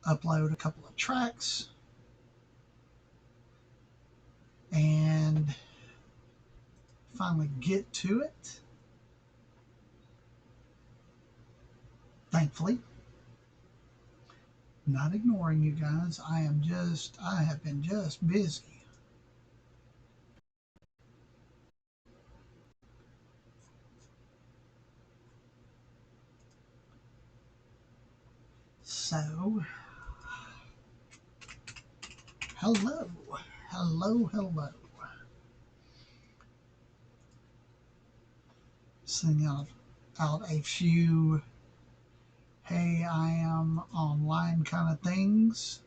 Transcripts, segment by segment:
upload a couple of tracks, and finally get to it. Thankfully, not ignoring you guys. I have been just busy. So, hello, hello. Sending out a few, hey, I am online kind of things.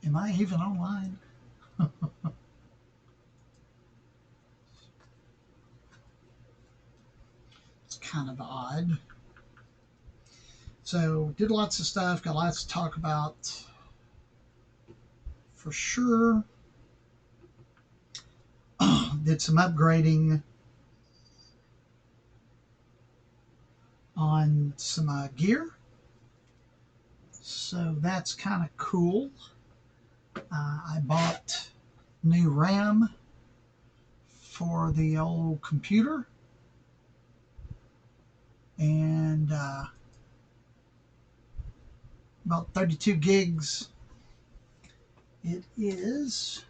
Am I even online? It's kind of odd. So, did lots of stuff, got lots to talk about for sure. Did some upgrading on some gear. So, that's kind of cool. I bought new RAM for the old computer, and about 32 gigs. It is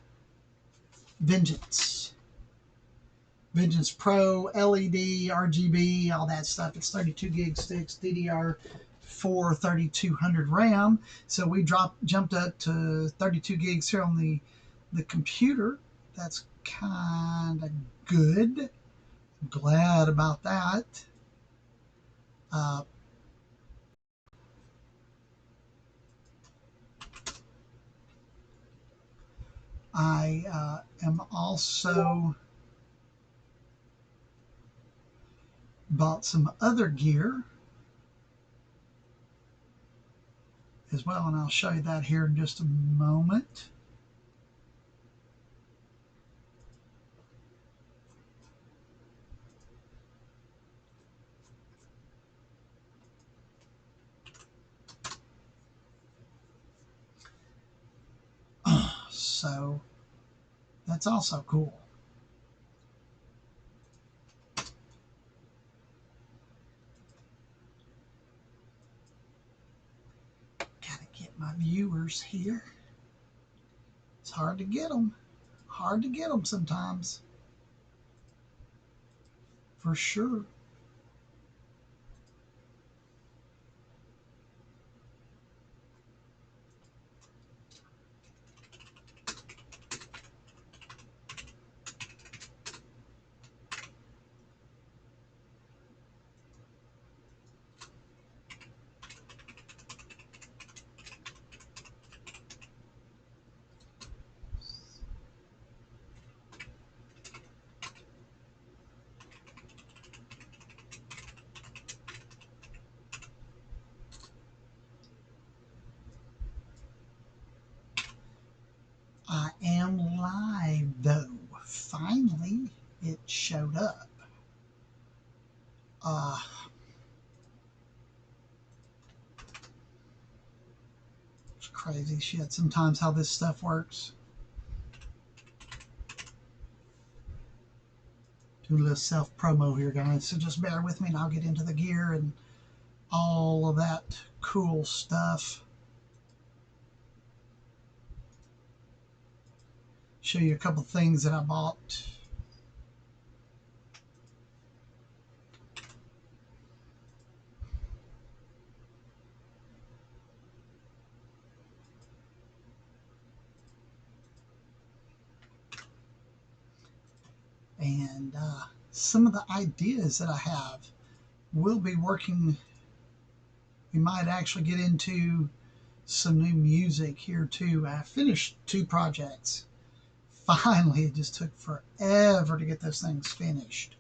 Vengeance Pro, LED, RGB, all that stuff. It's 32 gig sticks, DDR4 3200 RAM. So we jumped up to 32 gigs here on the computer. That's kind of good. I'm glad about that. Uh, I am also bought some other gear as well, and I'll show you that here in just a moment. So that's also cool. Gotta get my viewers here. It's hard to get them. Hard to get them sometimes. For sure. I am live though. Finally, it showed up. It's crazy shit sometimes how this stuff works. Do a little self promo here, guys. So just bear with me and I'll get into the gear and all of that cool stuff. Show you a couple things that I bought. And some of the ideas that I have will be working. We might actually get into some new music here too. I finished 2 projects. Finally, it just took forever to get those things finished.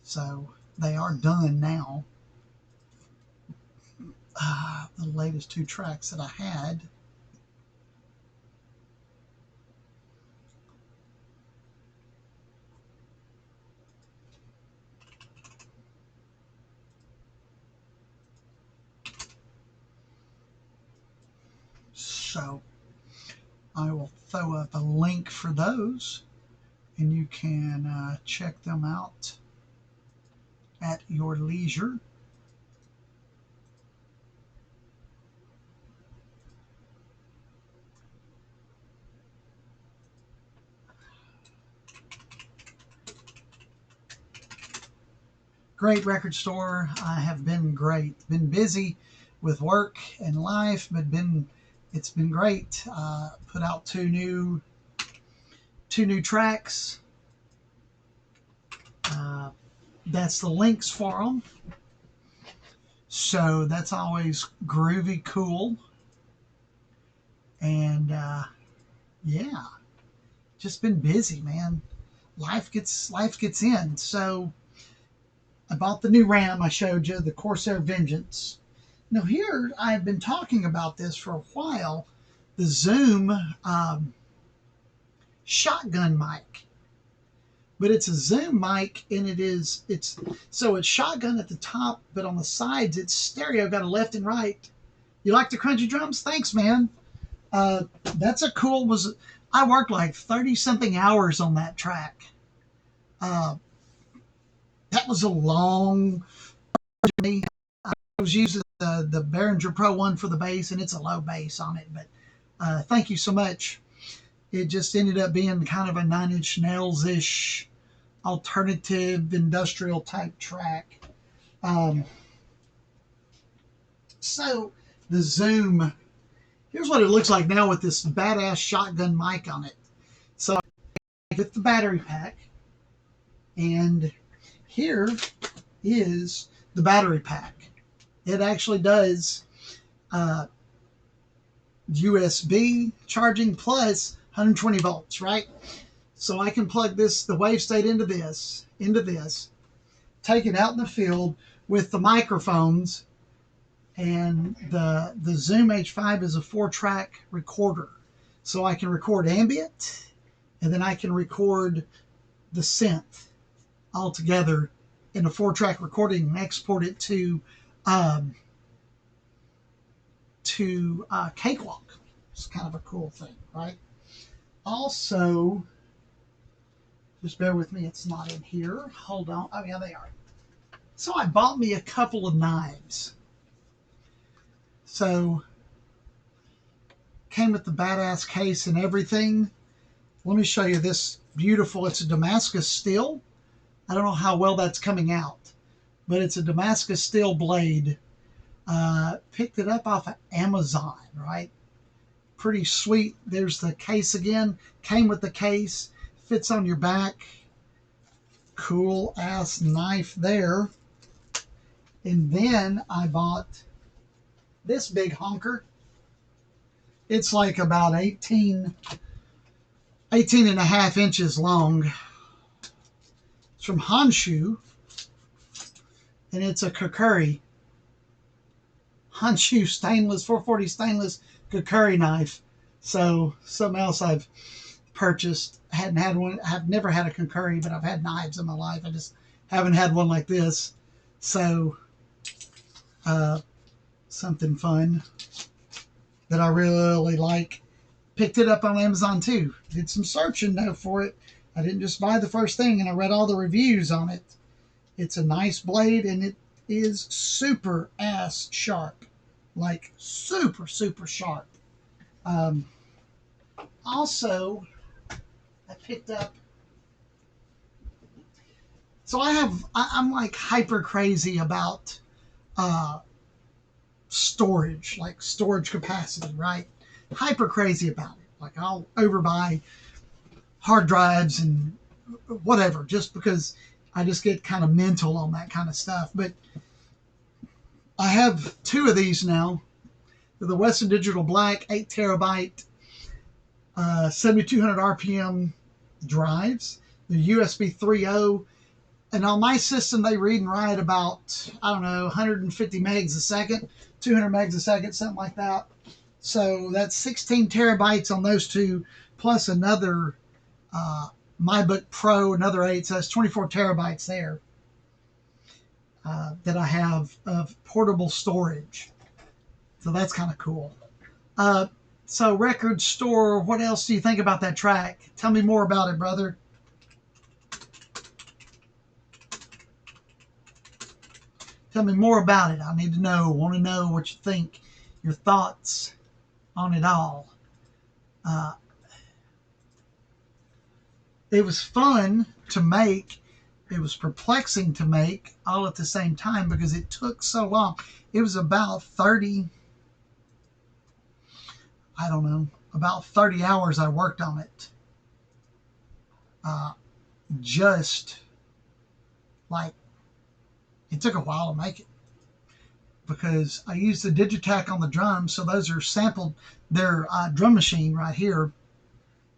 So they are done now. The latest 2 tracks that I had. So I will throw up a link for those, and you can check them out at your leisure. Great record store. I have been great. Been busy with work and life, but it's been great. Put out two new tracks. That's the links for them. So that's always groovy, cool, and yeah, just been busy, man. Life gets in. So I bought the new RAM I showed you, the Corsair Vengeance. Now here, I've been talking about this for a while, the Zoom shotgun mic. But it's a Zoom mic, and it's shotgun at the top, but on the sides it's stereo, got a left and right. You like the crunchy drums? Thanks, man. That's a cool, I worked like 30 something hours on that track. That was a long journey. I was using the Behringer Pro 1 for the bass, and it's a low bass on it, but thank you so much. It just ended up being kind of a Nine Inch Nails-ish alternative industrial type track. So the Zoom, here's what it looks like now with this badass shotgun mic on it. So with the battery pack, and here is the battery pack. It actually does USB charging plus 120 volts, right? So I can plug the wave state into this, take it out in the field with the microphones, and the Zoom H5 is a 4-track recorder. So I can record ambient, and then I can record the synth all together in a 4-track recording and export it to Cakewalk. It's kind of a cool thing, right? Also, just bear with me, it's not in here. Hold on. Oh, yeah, they are. So I bought me a couple of knives. So, came with the badass case and everything. Let me show you this beautiful, it's a Damascus steel. I don't know how well that's coming out, but it's a Damascus steel blade. Picked it up off of Amazon, right? Pretty sweet. There's the case again. Came with the case. Fits on your back. Cool ass knife there. And then I bought this big honker. It's like about 18 and a half inches long. It's from Honshu, and it's a Kukuri. Honshu stainless, 440 stainless Kukuri knife. So something else I've purchased. Hadn't had one. I've never had a Kukuri, but I've had knives in my life. I just haven't had one like this. So something fun that I really like. Picked it up on Amazon too. Did some searching though for it. I didn't just buy the first thing, and I read all the reviews on it. It's a nice blade, and it is super ass sharp. Like super, super sharp. Also, I picked up, so I'm like hyper crazy about storage, like storage capacity, right? Hyper crazy about it. Like I'll overbuy hard drives and whatever, just because I just get kind of mental on that kind of stuff. But I have two of these now. The Western Digital Black 8 terabyte 7200 RPM drives, the USB 3.0, and on my system they read and write about, I don't know, 150 megs a second, 200 megs a second, something like that. So that's 16 terabytes on those two, plus another MyBook Pro, another 8, so that's 24 terabytes there that I have of portable storage. So that's kind of cool. So Record Store, what else do you think about that track? Tell me more about it, brother. Tell me more about it. I need to know. Want to know what you think, your thoughts on it all. It was fun to make. It was perplexing to make all at the same time because it took so long. It was about 30, I don't know, about 30 hours I worked on it. Just like, it took a while to make it because I used the Digitac on the drums. So those are sampled, their drum machine right here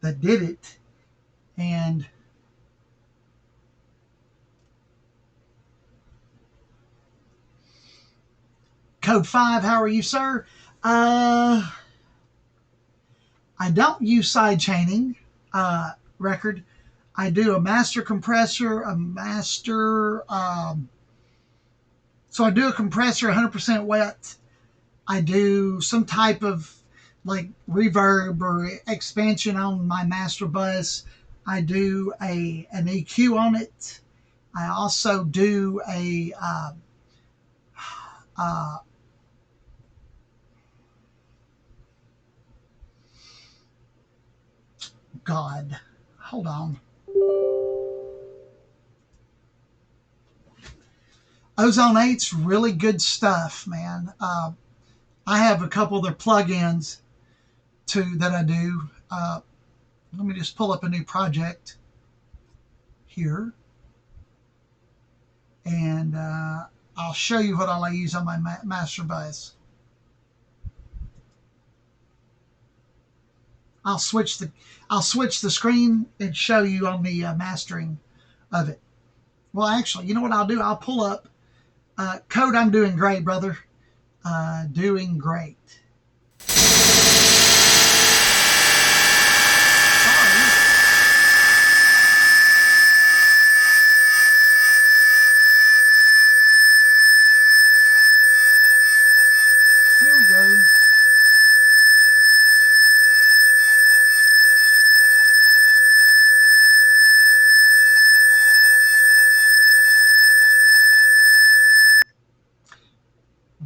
that did it. And Code 5, how are you, sir? I don't use side chaining record. I do a master compressor, a master. So I do a compressor 100% wet. I do some type of like reverb or expansion on my master bus. I do an EQ on it. I also do a God, hold on. s01e16's really good stuff, man. I have a couple of their plugins too that I do. Let me just pull up a new project here, and I'll show you what all I use on my master bus. I'll switch the screen and show you on the mastering of it. Well, actually, you know what I'll do? I'll pull up Code. I'm doing great, brother. Doing great. There we go.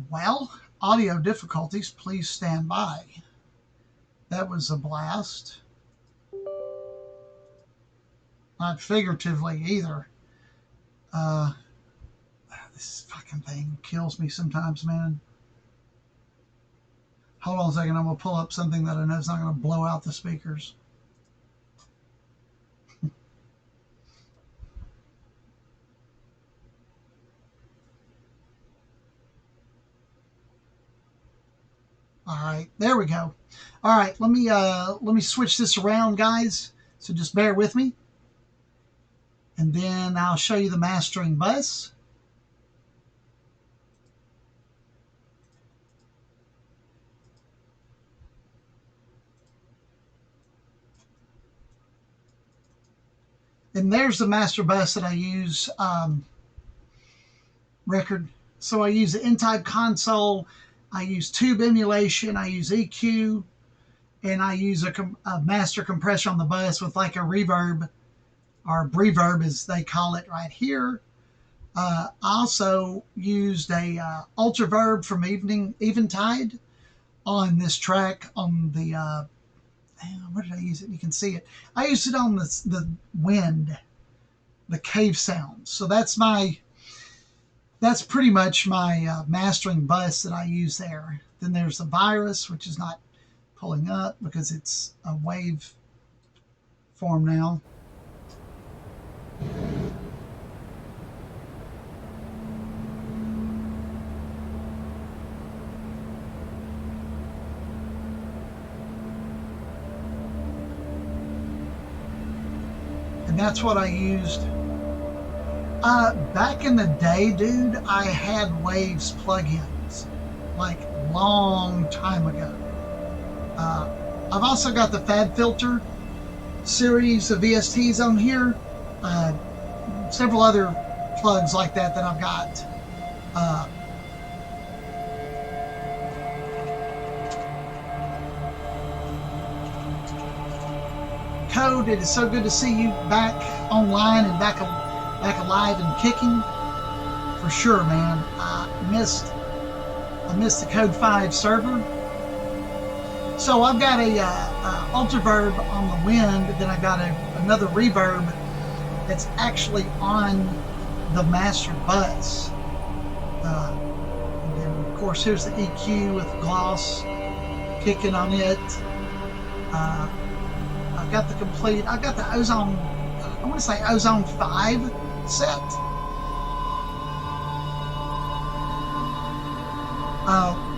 Well, audio difficulties, please stand by. That was a blast. Not figuratively either. This fucking thing kills me sometimes, man. Hold on a second, I'm going to pull up something that I know is not going to blow out the speakers. All right, there we go. All right, let me switch this around, guys. So just bear with me, and then I'll show you the mastering bus. And there's the master bus that I use record. So I use the N-type console. I use tube emulation. I use EQ. And I use a master compressor on the bus with like a reverb, or reverb as they call it right here. I also used a ultraverb from Eventide on this track on the where did I use it? You can see it. I used it on the wind, the cave sounds. So that's pretty much my mastering bus that I use there. Then there's the virus, which is not pulling up because it's a wave form now. And that's what I used. Back in the day, dude, I had Waves plugins, like long time ago. I've also got the Fab Filter series of VSTs on here. Several other plugs like that I've got. Code, it is so good to see you back online and back alive and kicking. For sure, man. I missed the Code 5 server. So I've got a Ultraverb on the wind, then I got another reverb that's actually on the master bus. And then of course here's the EQ with gloss kicking on it. I've got the Ozone, I want to say Ozone 5 set.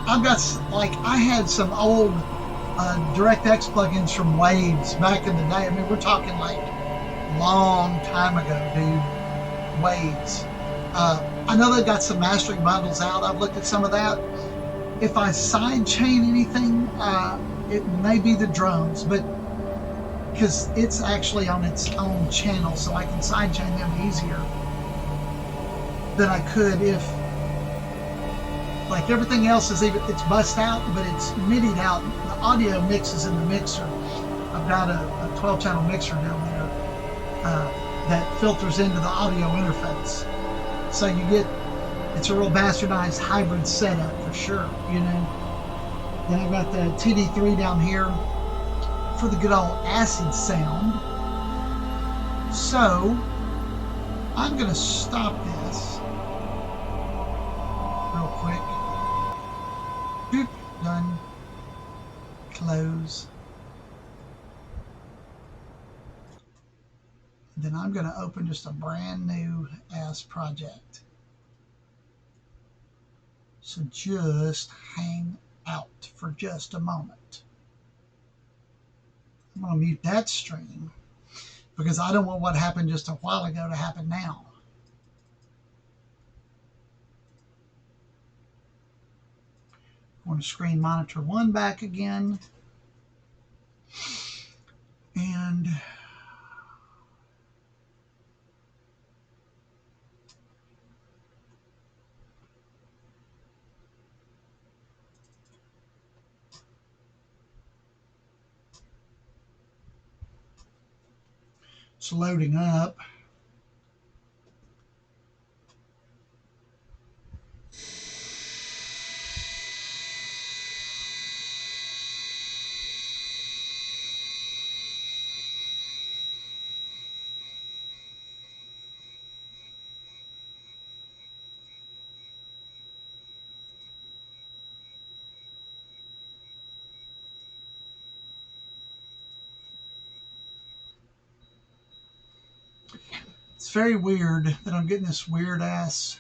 I've got, like, I had some old DirectX plugins from Waves back in the day. I mean, we're talking like long time ago, dude. Waves. I know they've got some mastering bundles out. I've looked at some of that. If I sidechain anything, it may be the drums, but because it's actually on its own channel, so I can sidechain them easier than I could if, like, everything else is it's bussed out, but it's MIDI'd out. The audio mixes in the mixer. I've got a 12-channel mixer down there that filters into the audio interface. So you get, it's a real bastardized hybrid setup for sure, you know. Then I've got the TD3 down here for the good old acid sound. So I'm going to stop this real quick. Boop, done. Close. Then I'm going to open just a brand new ass project. So just hang out for just a moment. I'm going to mute that stream because I don't want what happened just a while ago to happen now. I'm going to screen monitor 1 back again. And it's loading up. It's very weird that I'm getting this weird ass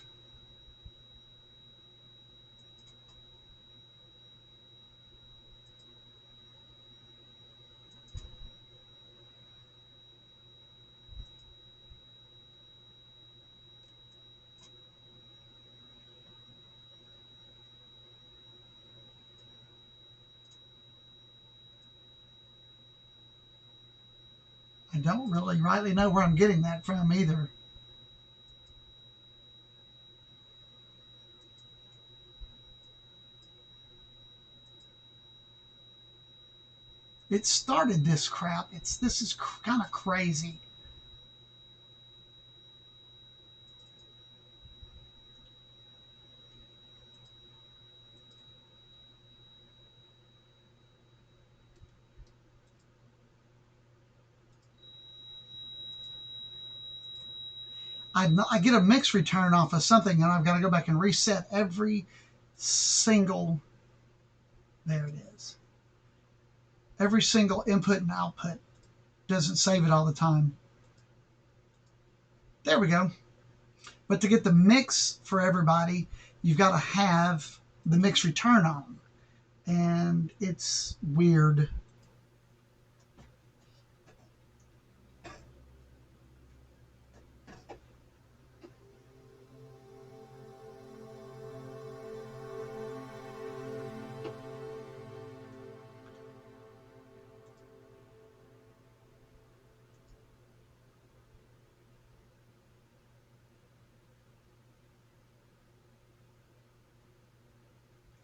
I don't really rightly know where I'm getting that from either. It started this crap. This is kind of crazy. I get a mix return off of something, and I've got to go back and reset every single, there it is, every single input and output. Doesn't save it all the time. There we go. But to get the mix for everybody, you've got to have the mix return on. And it's weird.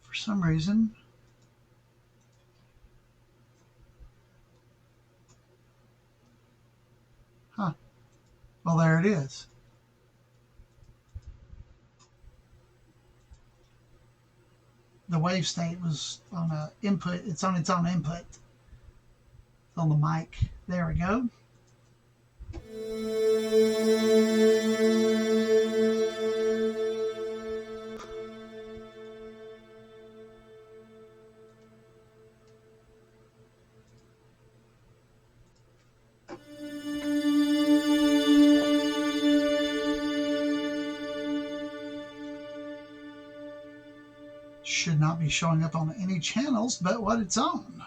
For some reason, Well, there it is. The wave state was on a input. It's on its own input. It's on the mic. There we go. Should not be showing up on any channels but what it's on.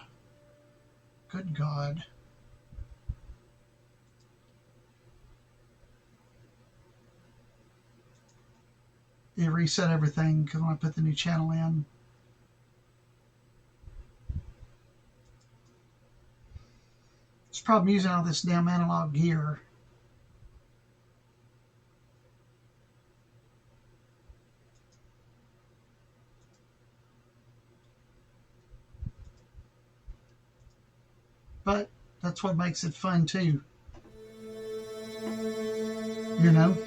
Good God. It reset everything because when I put the new channel in. It's a problem using all this damn analog gear. But that's what makes it fun too. You know?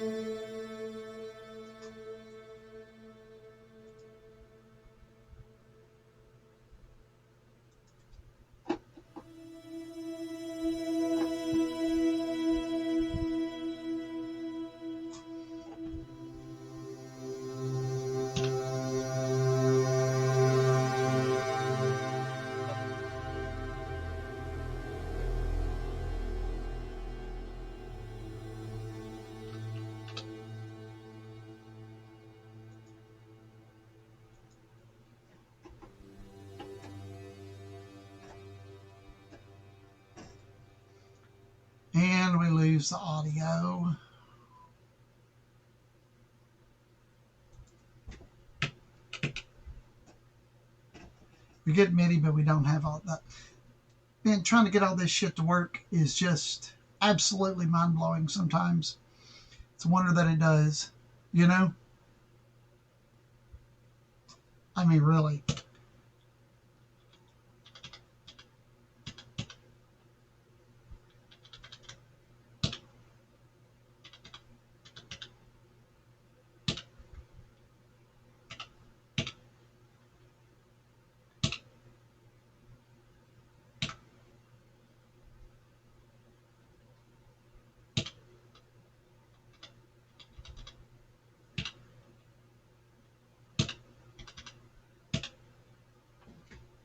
And we lose the audio. We get MIDI, but we don't have all that. Man, trying to get all this shit to work is just absolutely mind-blowing sometimes. It's a wonder that it does, you know? I mean, really.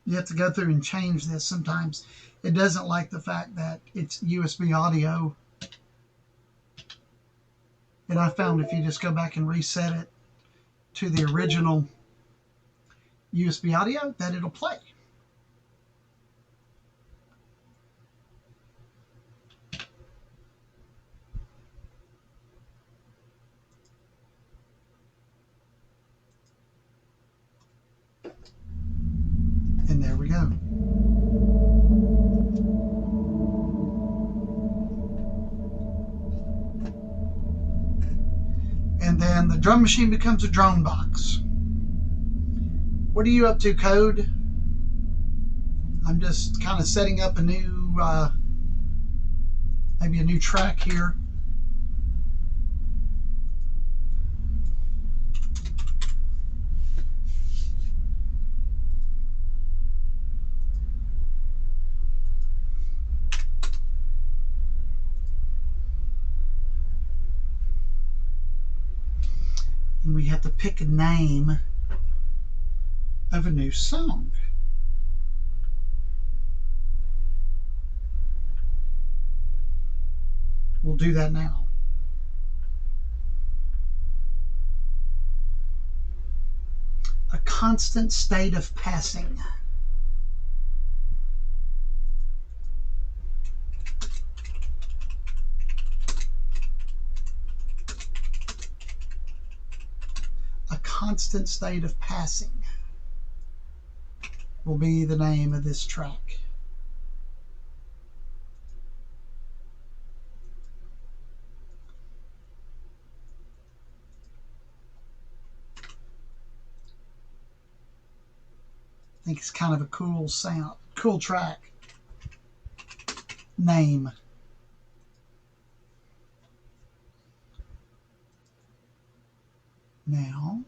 You have to go through and change this sometimes. It doesn't like the fact that it's USB audio. And I found if you just go back and reset it to the original USB audio, that it'll play. And there we go. And then the drum machine becomes a drone box. What are you up to, Code? I'm just kind of setting up a new, maybe a new track here. And we have to pick a name of a new song. We'll do that now. A constant state of passing. A constant state of passing will be the name of this track. I think it's kind of a cool sound, cool track. Name. Now,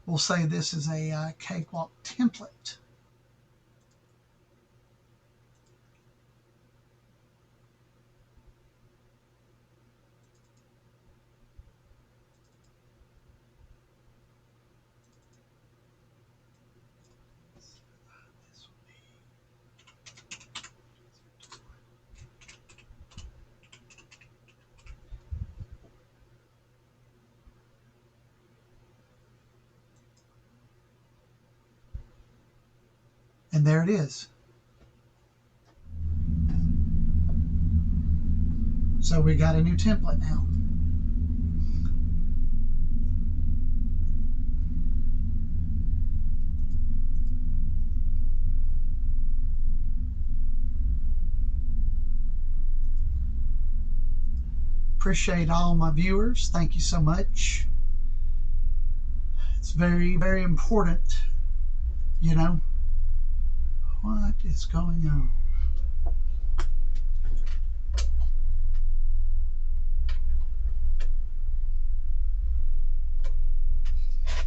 we'll say this is a cakewalk template. And there it is. So we got a new template now. Appreciate all my viewers. Thank you so much. It's very, very important, you know. What is going on?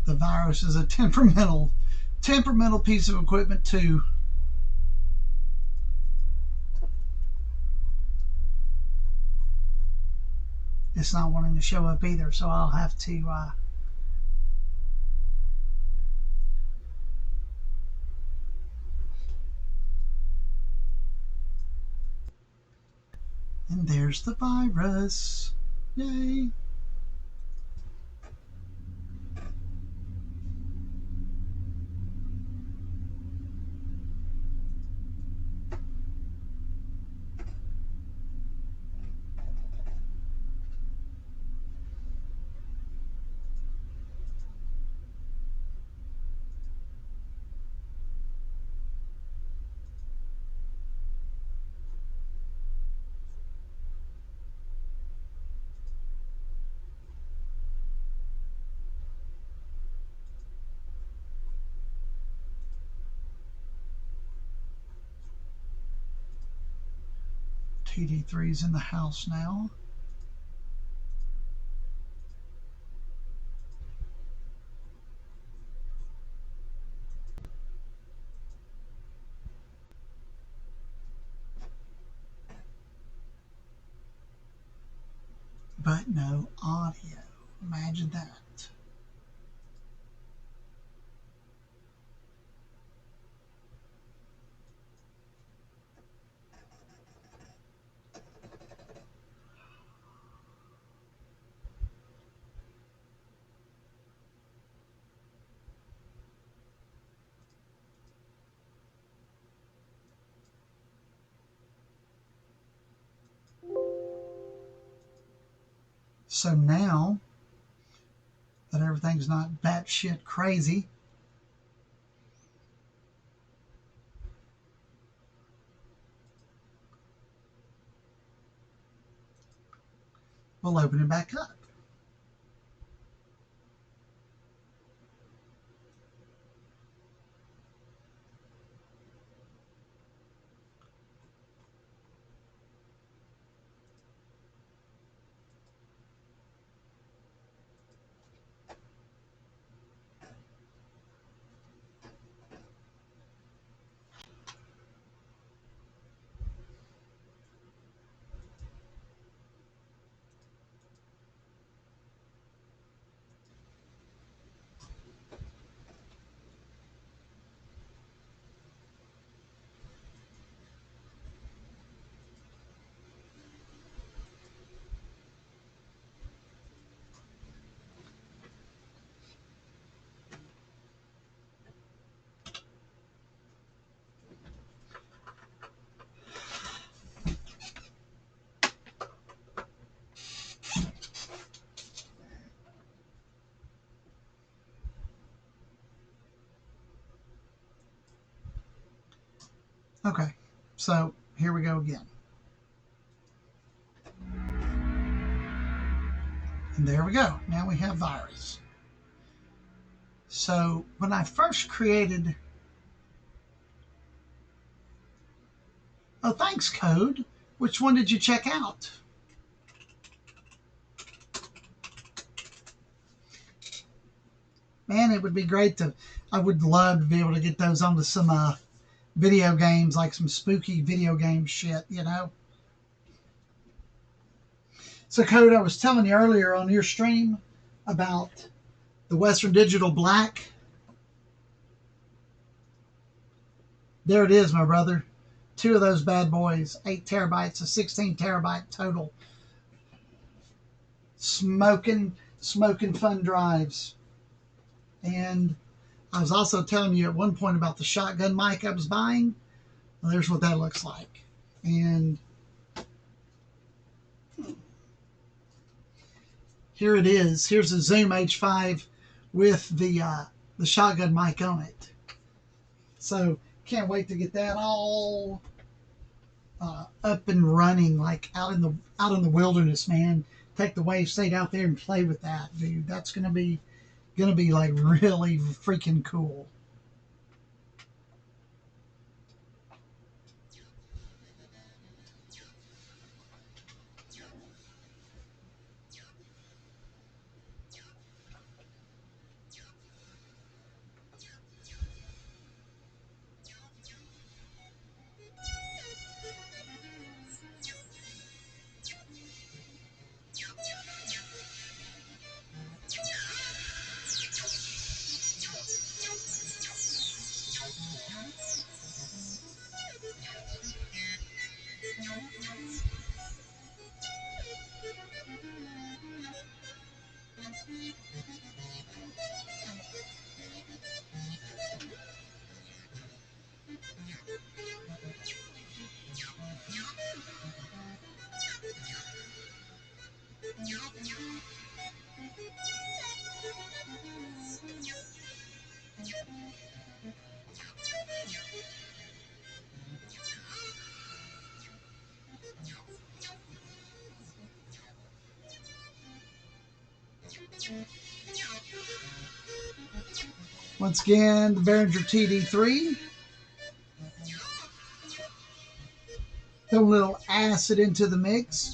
The virus is a temperamental piece of equipment too. It's not wanting to show up either, so I'll have to and there's the virus. Yay. TD3's in the house now. But no audio. Imagine that. So now that everything's not batshit crazy, we'll open it back up. Okay, so here we go again. And there we go. Now we have virus. So when I first created, oh, thanks, Code. Which one did you check out? Man, it would be great to, I would love to be able to get those onto some video games, like some spooky video game shit, you know? So, Code, I was telling you earlier on your stream about the Western Digital Black. There it is, my brother. Two of those bad boys, 8 terabytes, a 16 terabyte total. Smoking fun drives. And I was also telling you at one point about the shotgun mic I was buying. Well, there's what that looks like. And here it is. Here's a Zoom H5 with the shotgun mic on it. So can't wait to get that all up and running, like out in the wilderness, man. Take the wave state out there and play with that, dude. That's gonna be like really freaking cool. Once again, the Behringer TD3. Throw a little acid into the mix.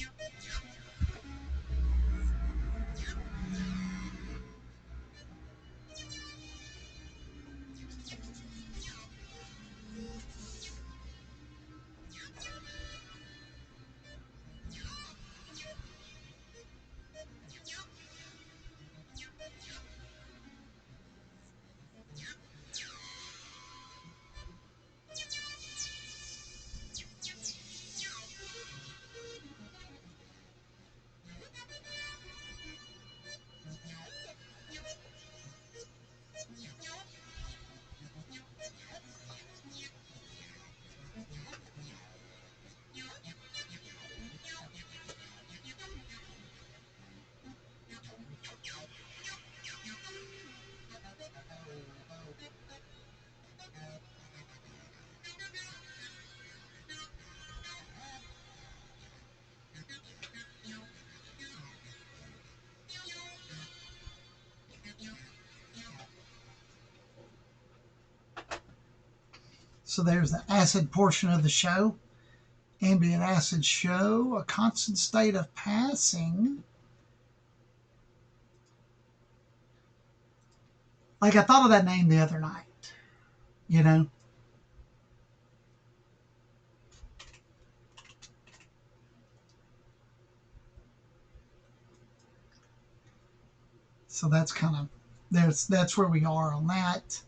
So there's the acid portion of the show. Ambient acid show, a constant state of passing. Like I thought of that name the other night, you know? So that's kind of, that's where we are on that.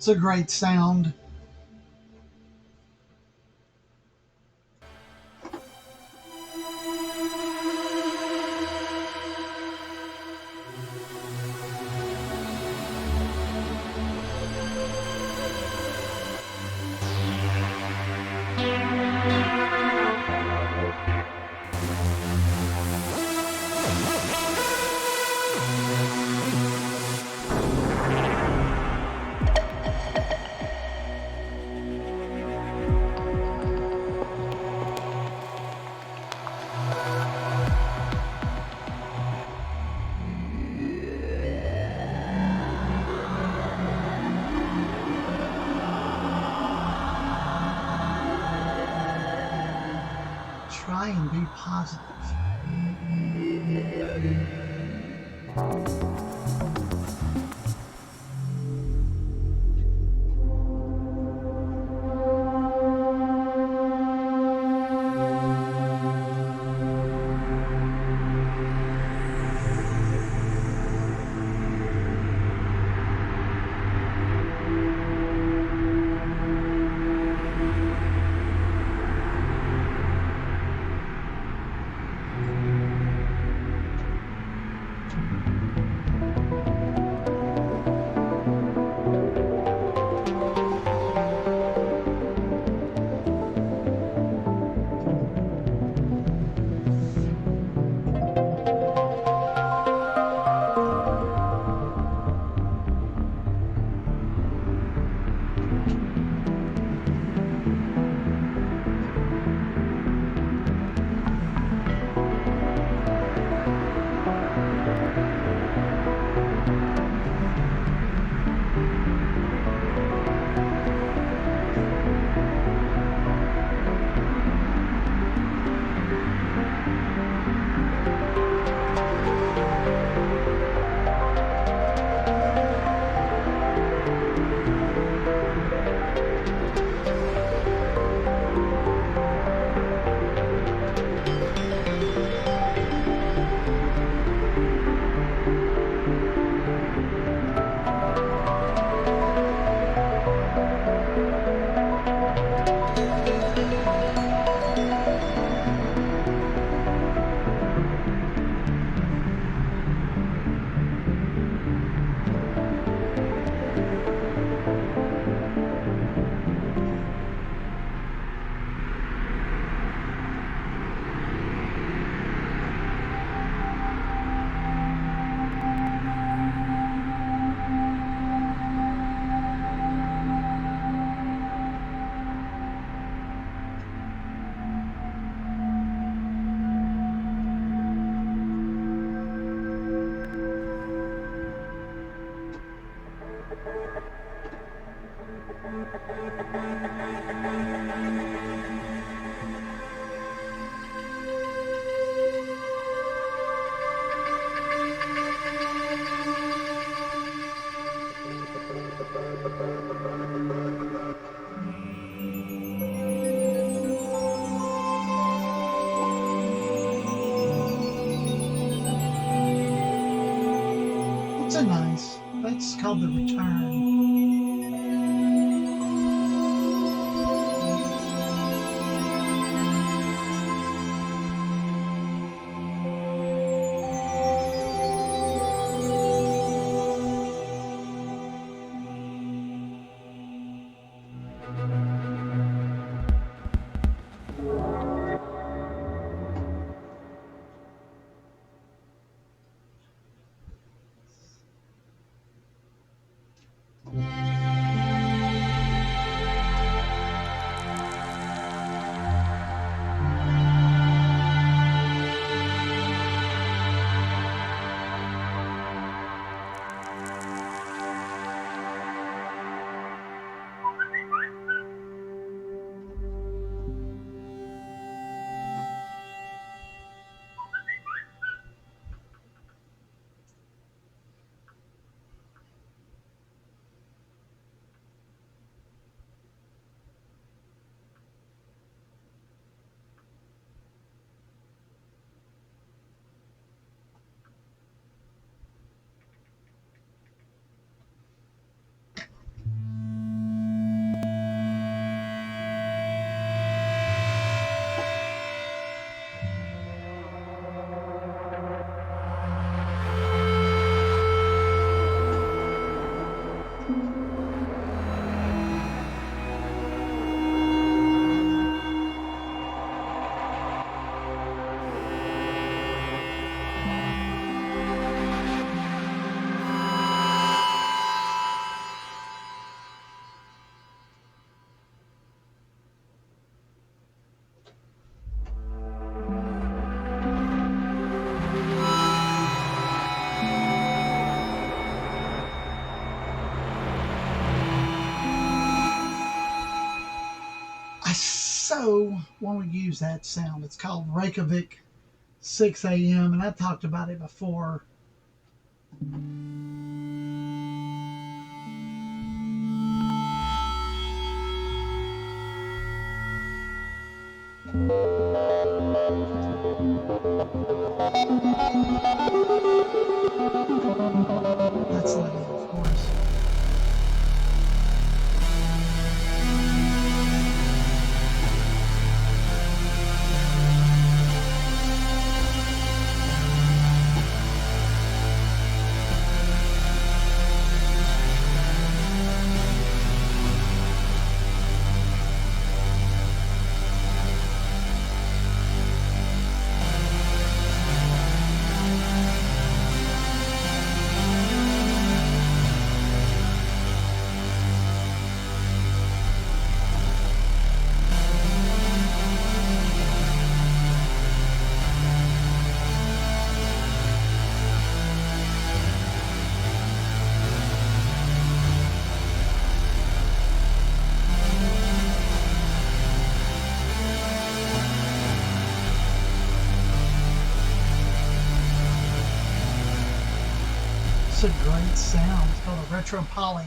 It's a great sound. Try and be positive. It's a nice. That's called the return. I so want to use that sound. It's called Reykjavik 6 a.m. and I talked about it before. That's Lydia, of course. A great sound. It's called a retro poly.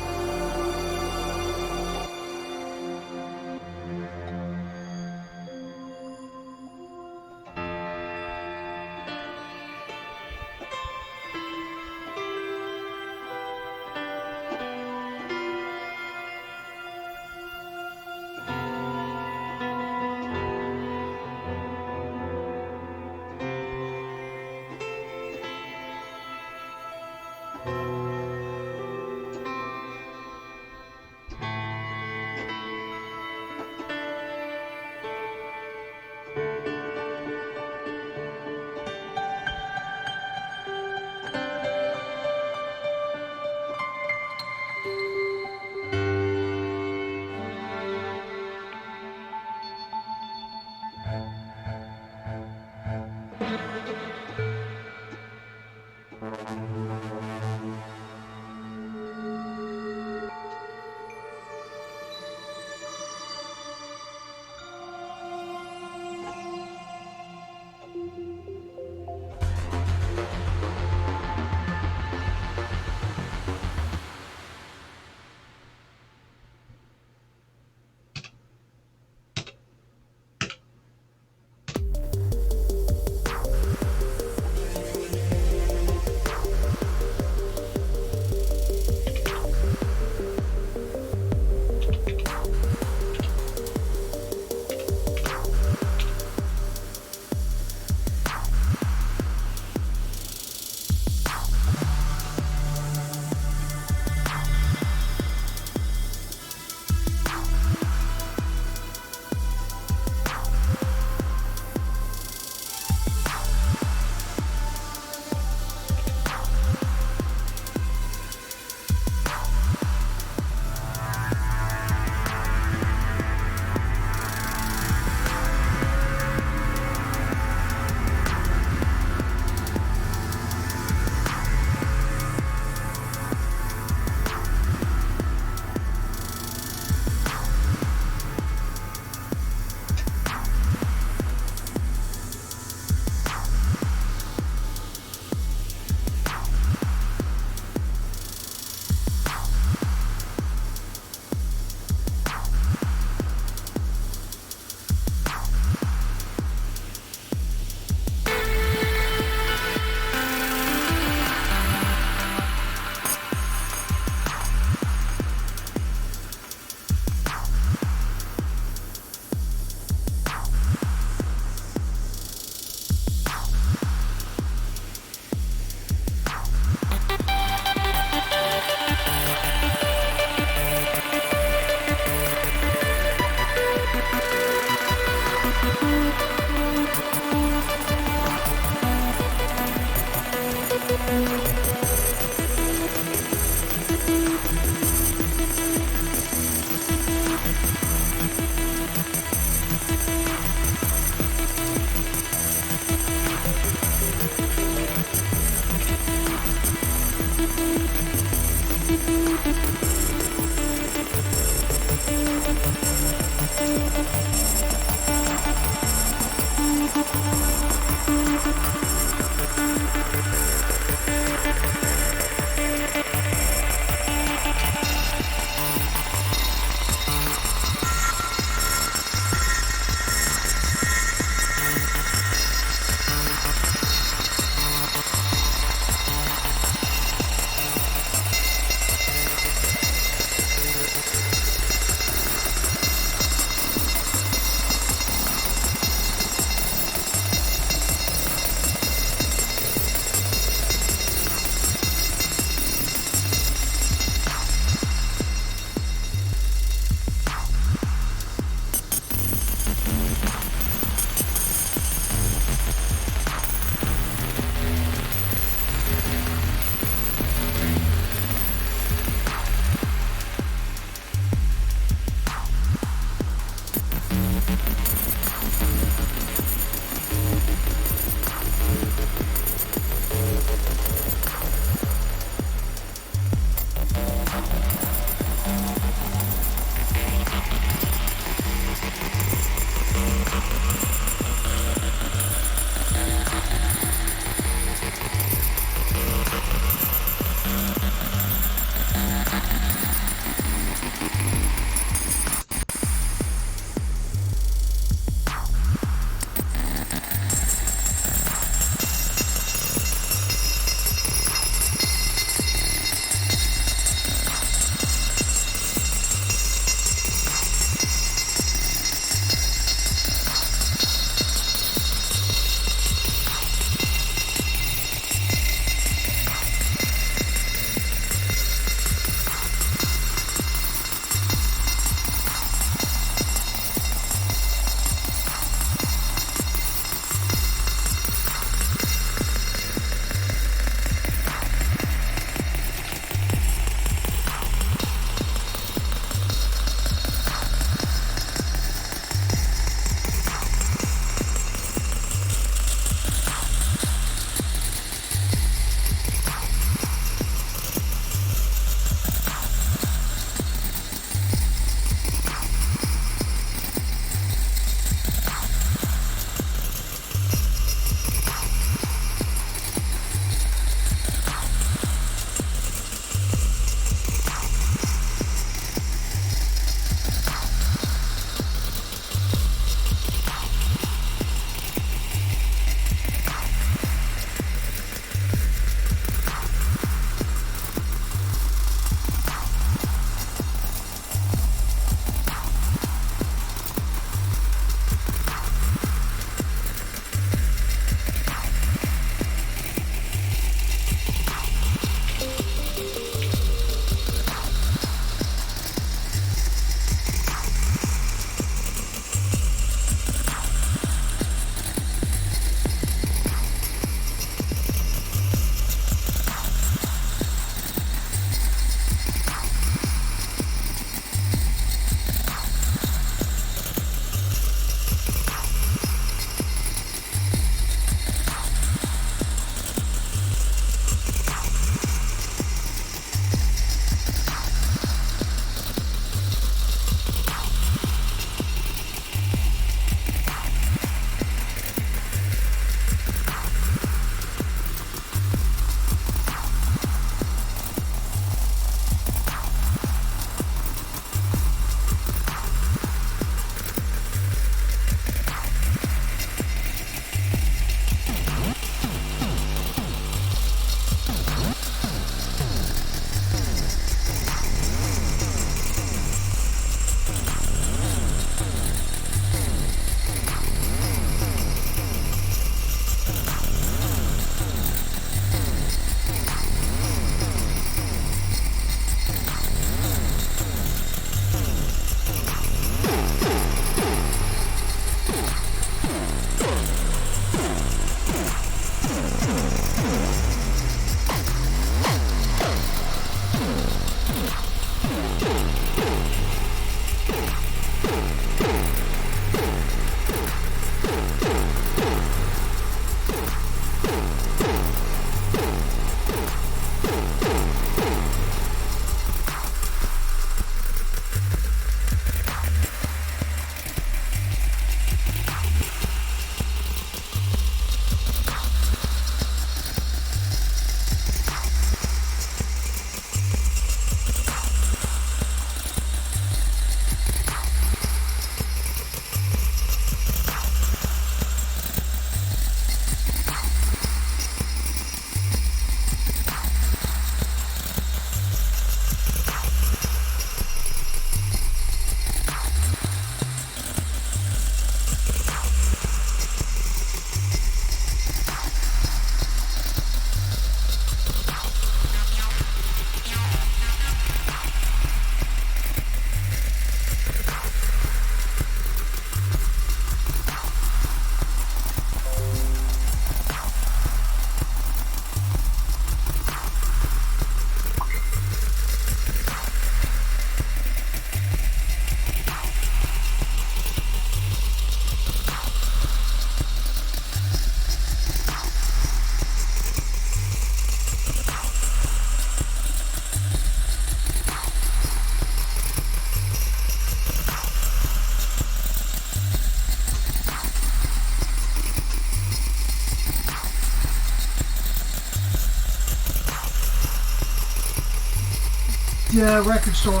Yeah, record store.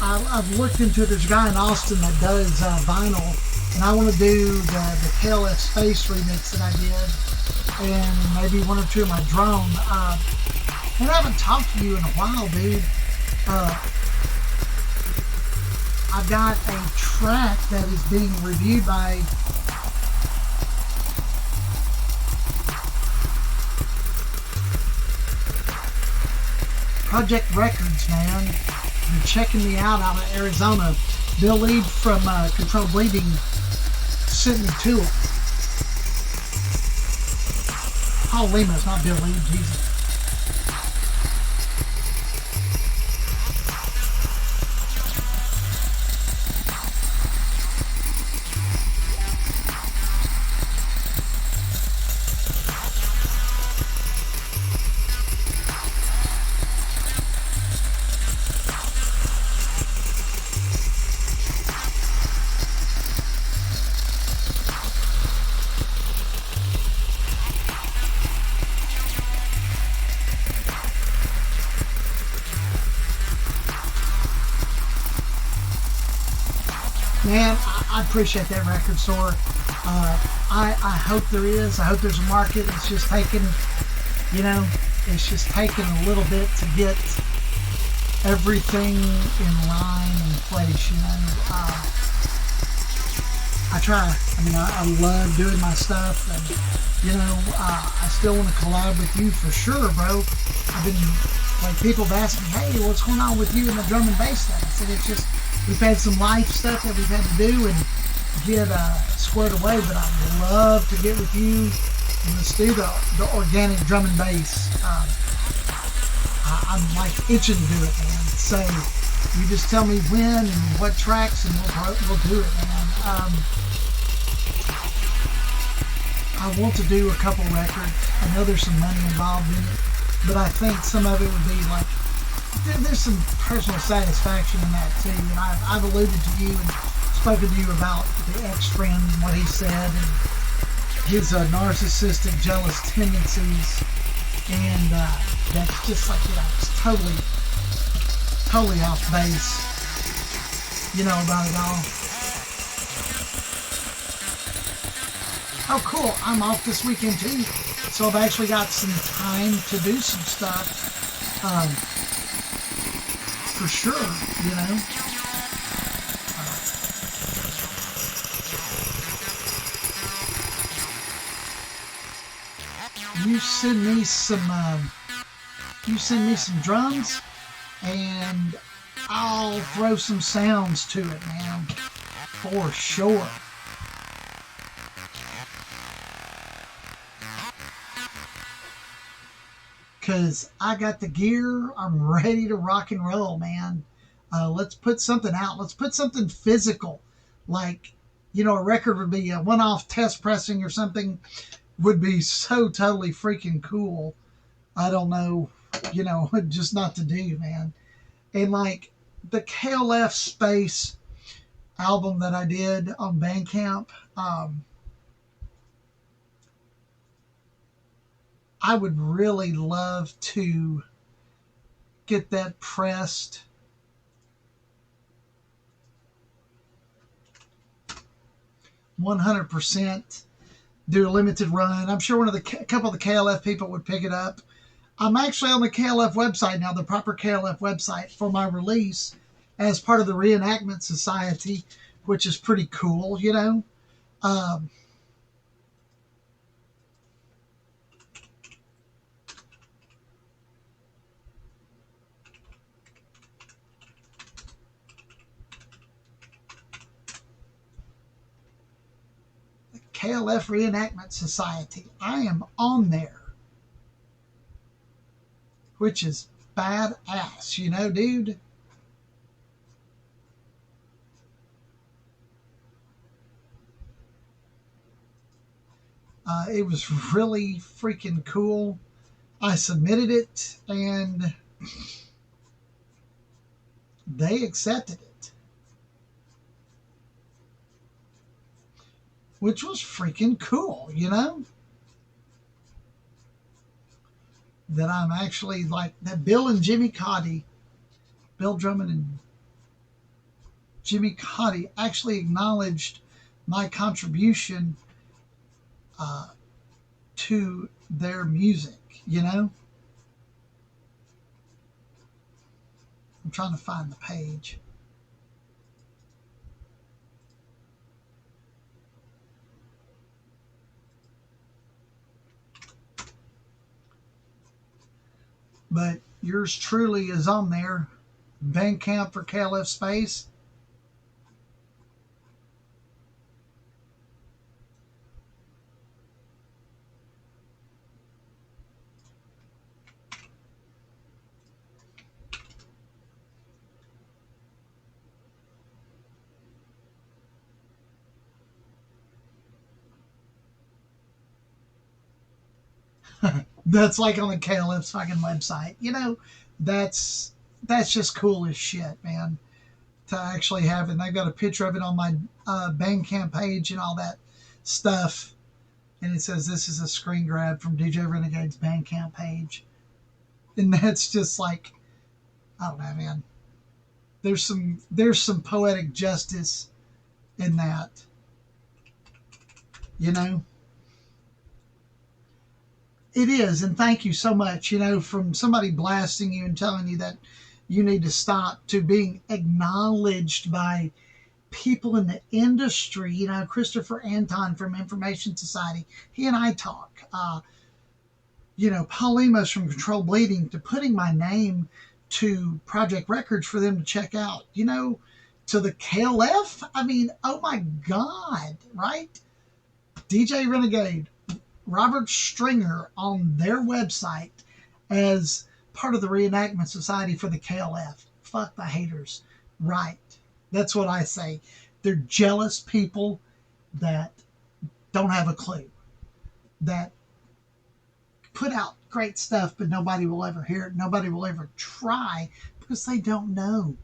I've looked into it. There's a guy in Austin that does vinyl, and I want to do the KLF Space remix that I did, and maybe one or two of my drone. And I haven't talked to you in a while, dude. I've got a track that is being reviewed by Project Records, man. They're checking me out of Arizona. Bill Lead from Controlled Bleeding sent me to it. Paul Lima, it's not Bill Lead, Jesus. Man, I appreciate that record store. I hope there is. I hope there's a market. It's just taking, it's just taking a little bit to get everything in line and place, I try. I love doing my stuff, and, I still want to collab with you for sure, bro. I've been, people have asked me, hey, what's going on with you and the drum and bass stuff? I said, it's just, we've had some life stuff that we've had to do and get squared away, but I'd love to get with you and let's do the organic drum and bass. I'm itching to do it, man. So you just tell me when and what tracks, and we'll do it, man. I want to do a couple records. I know there's some money involved in it, but I think some of it would be there's some personal satisfaction in that too. And I've alluded to you and spoken to you about the ex-friend and what he said and his narcissistic, jealous tendencies, and that's just it's totally off base, about it all. Oh, cool! I'm off this weekend too, so I've actually got some time to do some stuff. For sure, You send me some drums, and I'll throw some sounds to it, man, for sure. Because I got the gear, I'm ready to rock and roll, man. Let's put something out. Let's put something physical. A record would be a one-off test pressing or something would be so totally freaking cool. I don't know, just not to do, man. And the KLF Space album that I did on Bandcamp, I would really love to get that pressed. $100%, do a limited run. I'm sure a couple of the KLF people would pick it up. I'm actually on the KLF website now, the proper KLF website, for my release as part of the Reenactment Society, which is pretty cool, KLF Reenactment Society. I am on there, which is badass, dude. It was really freaking cool. I submitted it, and they accepted it, which was freaking cool, that I'm actually that Bill and Jimmy Cotty Bill Drummond and Jimmy Cotty actually acknowledged my contribution to their music, you know? I'm trying to find the page. But yours truly is on there. Bandcamp for KLF Space. That's like on the KLF's fucking website. You know, that's just cool as shit, man. To actually have it. And I've got a picture of it on my Bandcamp page and all that stuff. And it says this is a screen grab from DJ Renegade's Bandcamp page. And that's just like, I don't know, man. There's some poetic justice in that. You know? It is, and thank you so much. You know, from somebody blasting you and telling you that you need to stop to being acknowledged by people in the industry. You know, Christopher Anton from Information Society, he and I talk. You know, Paul Emos from Control Bleeding, to putting my name to Project Records for them to check out. You know, to the KLF. I mean, oh my God, right? DJ Renegade, Robert Stringer on their website as part of the Reenactment Society for the KLF. Fuck the haters. Right. That's what I say. They're jealous people that don't have a clue. That put out great stuff, but nobody will ever hear it. Nobody will ever try because they don't know.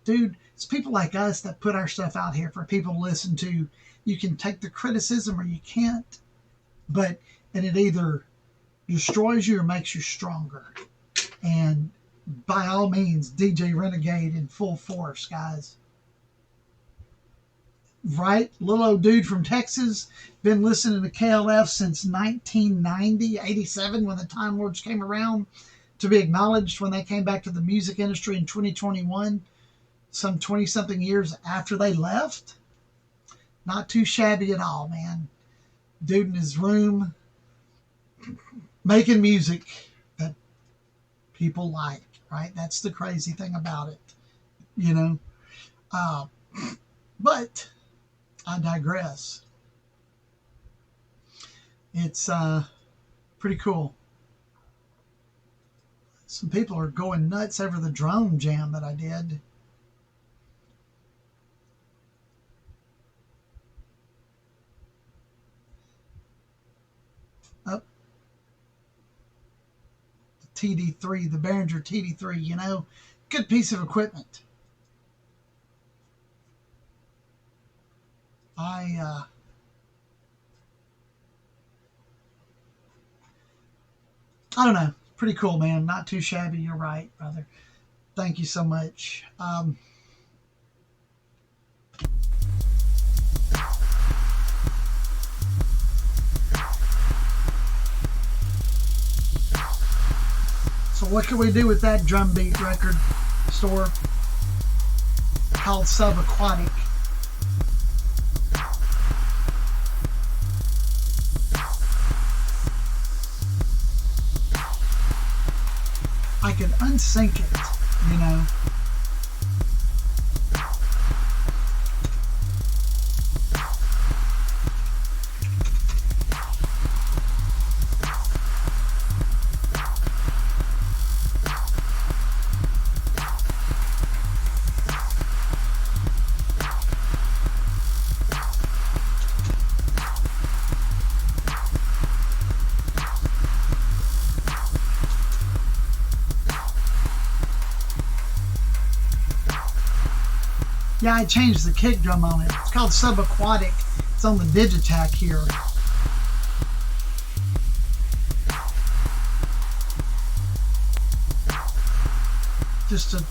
Dude, it's people like us that put our stuff out here for people to listen to. You can take the criticism or you can't. And it either destroys you or makes you stronger. And by all means, DJ Renegade in full force, guys. Right? Little old dude from Texas, been listening to KLF since 1990, 87, when the Time Lords came around, to be acknowledged when they came back to the music industry in 2021, some 20-something years after they left. Not too shabby at all, man. Dude in his room, making music that people like, right? That's the crazy thing about it, you know? But I digress. It's pretty cool. Some people are going nuts over the drone jam that I did. Up. The TD3, the Behringer TD3, you know, good piece of equipment. I don't know. Pretty cool, man. Not too shabby. You're right, brother. Thank you so much. So what can we do with that drum beat record store called Subaquatic? I could unsync it, you know. Yeah, I changed the kick drum on it. It's called Subaquatic. It's on the Digitac here. Just to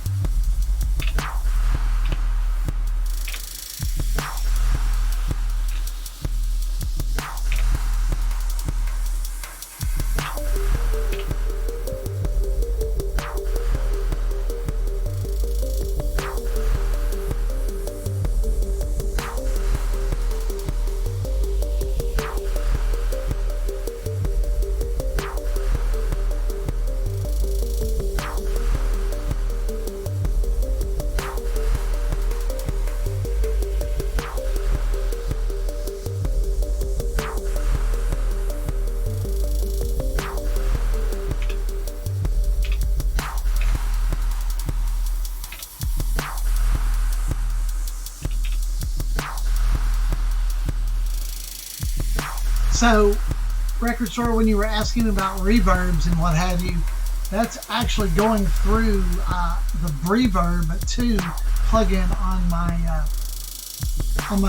So, Record Store, when you were asking about reverbs and what have you, that's actually going through the Reverb 2 plugin on my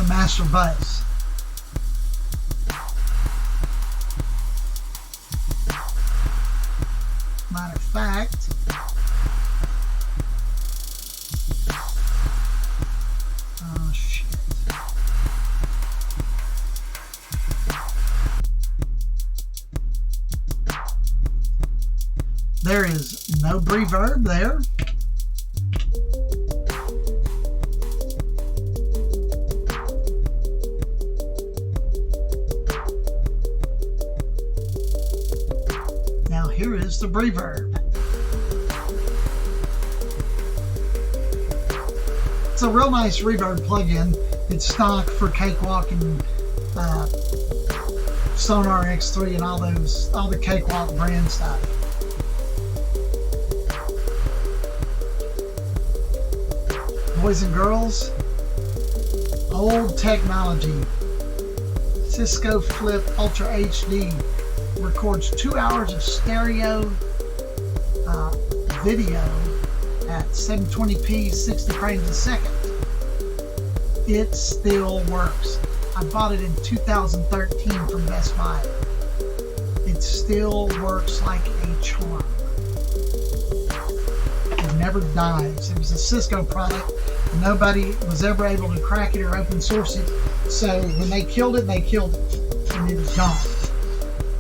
master bus. Matter of fact, oh shit. There is no reverb there. Now here is the reverb. It's a real nice reverb plugin. It's stock for Cakewalk and Sonar X3 and all the Cakewalk brand stuff. Boys and girls, old technology. Cisco Flip Ultra HD records 2 hours of stereo video at 720p, 60 frames a second. It still works. I bought it in 2013 from Best Buy. It still works like a charm. It never dies. It was a Cisco product. Nobody was ever able to crack it or open source it. So when they killed it, and it was gone.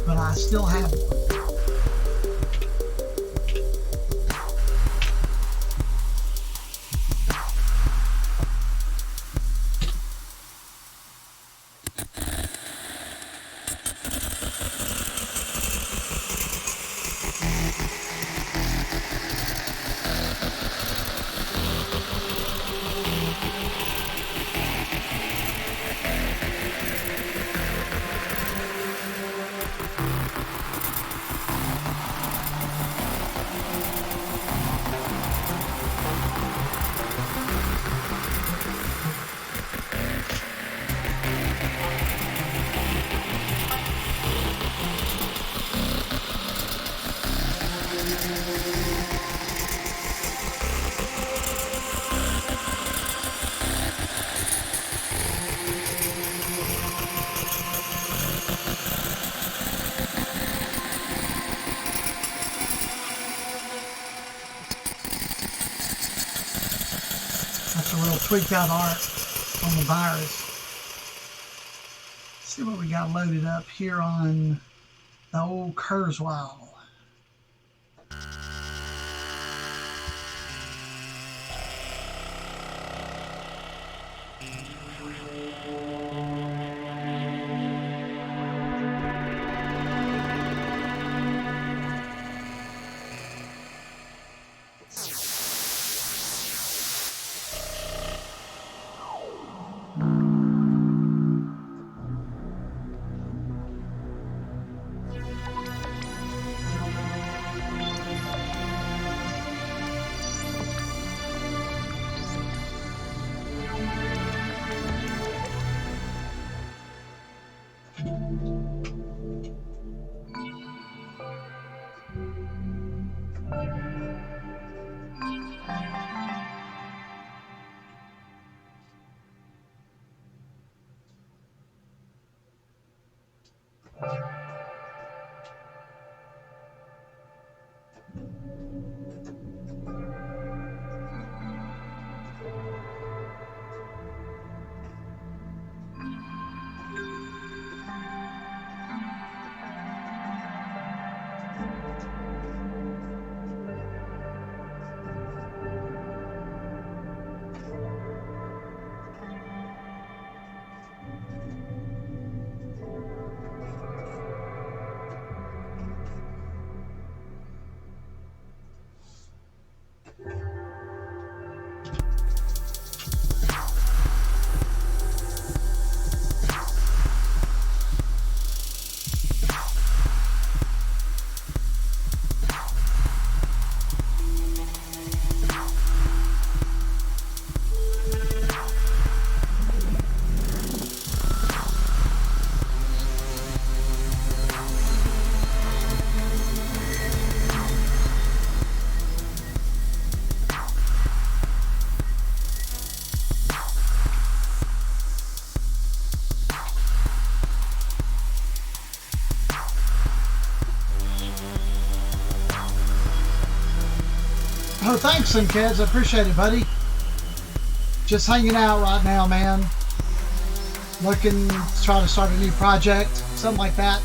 But I still have it. That's a real tweaked out art on the virus. Let's see what we got loaded up here on the old Kurzweil. Oh, thanks, Simkaz. I appreciate it, buddy. Just hanging out right now, man. Looking to try to start a new project, something like that.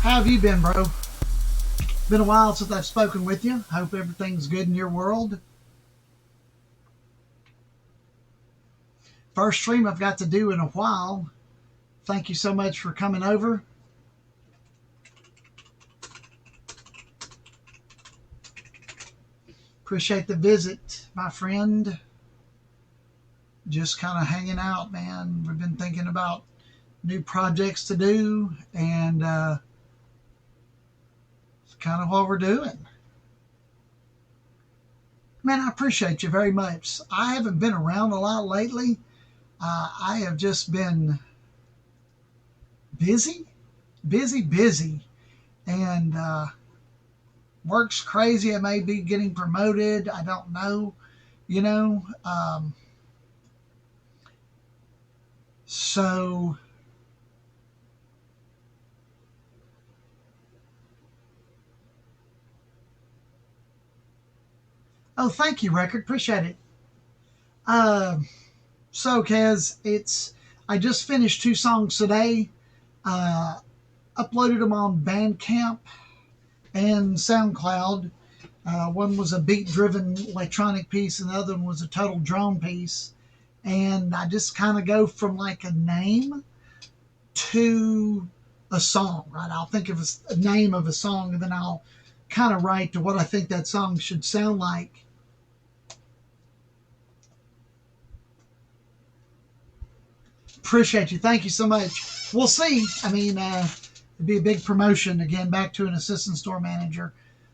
How have you been, bro? Been a while since I've spoken with you. Hope everything's good in your world. First stream I've got to do in a while. Thank you so much for coming over. Appreciate the visit, my friend. Just kind of hanging out, man. We've been thinking about new projects to do, and it's kind of what we're doing. Man, I appreciate you very much. I haven't been around a lot lately. I have just been busy, and work's crazy. I may be getting promoted. I don't know, you know. So oh, thank you, Record. Appreciate it. So, Kaz, I just finished 2 songs today. Uploaded them on Bandcamp and SoundCloud. One was a beat-driven electronic piece, and the other one was a total drone piece. And I just kind of go from like a name to a song, right? I'll think of a name of a song, and then I'll kind of write to what I think that song should sound like. Appreciate you. Thank you so much. We'll see. I mean, it'd be a big promotion, again, back to an assistant store manager.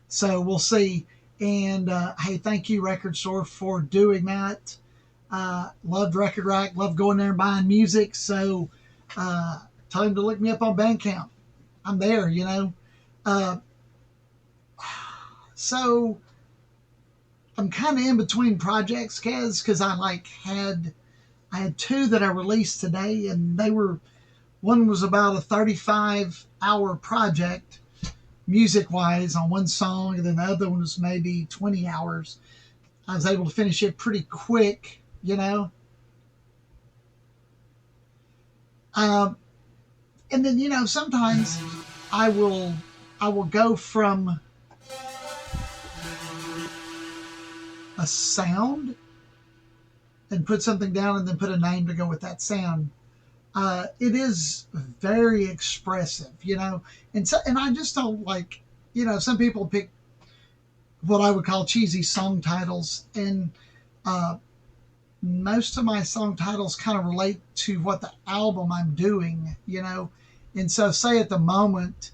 So we'll see. And hey, thank you, Record Store, for doing that. Loved Record Rack. Loved going there and buying music. So tell him to look me up on Bandcamp. I'm there, you know. So I'm kind of in between projects, Kaz, because I had 2 that I released today, and one was about a 35-hour project, music-wise, on one song, and then the other one was maybe 20 hours. I was able to finish it pretty quick, you know. And then, you know, sometimes I will go from a sound and put something down and then put a name to go with that sound. It is very expressive, you know, and I just don't like, you know, some people pick what I would call cheesy song titles, and most of my song titles kind of relate to what the album I'm doing, you know, and so say at the moment,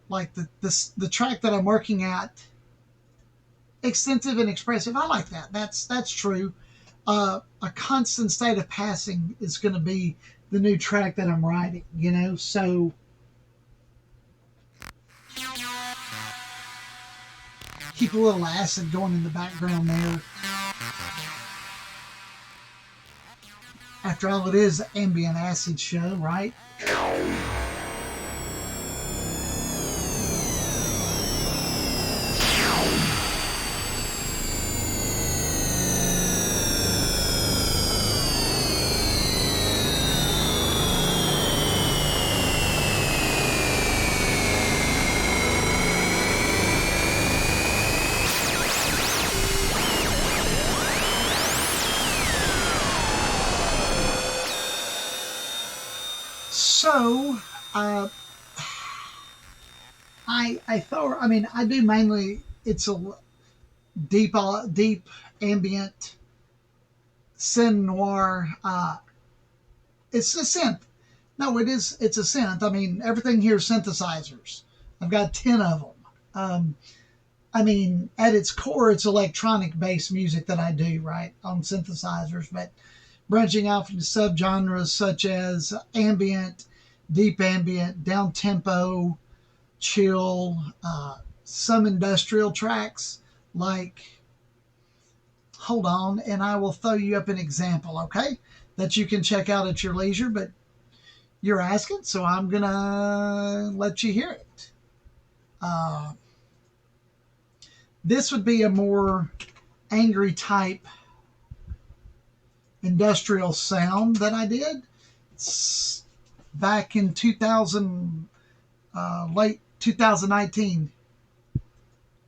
like the track that I'm working at, extensive and expressive. I like that. That's true. A constant state of passing is going to be the new track that I'm writing, you know, so keep a little acid going in the background there. After all, it is the Ambient Acid Show, right? So, I do mainly, it's a deep ambient, synth noir. It's a synth. No, it's a synth. I mean, everything here is synthesizers. I've got 10 of them. I mean, at its core, it's electronic-based music that I do, right, on synthesizers, but branching out from subgenres such as ambient, deep ambient, down-tempo, chill, some industrial tracks, Like, hold on, and I will throw you up an example, okay, that you can check out at your leisure, but you're asking, so I'm going to let you hear it. This would be a more angry type industrial sound that I did. It's back in 2000, late 2019.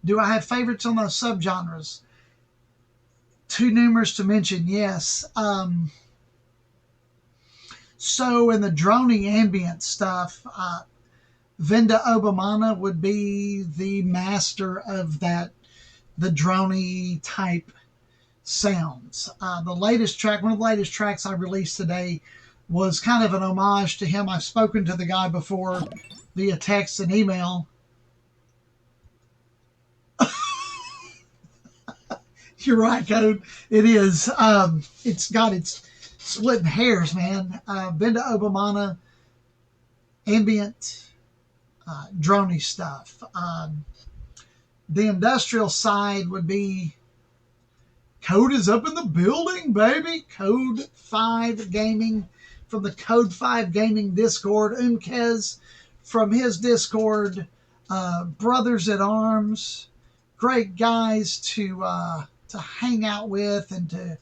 Do I have favorites on those subgenres? Too numerous to mention, yes. So in the drony ambient stuff, Vinda Obamana would be the master of that, the drony type sounds. The latest track, one of the latest tracks I released today, was kind of an homage to him. I've spoken to the guy before via text and email. You're right, Code. It is. It's got its splitting hairs, man. Vinda Obamana, ambient, drony stuff. The industrial side would be Code is up in the building, baby. Code 5 Gaming from the Code 5 Gaming Discord. Umkez from his Discord. Brothers at Arms. Great guys to hang out with and to,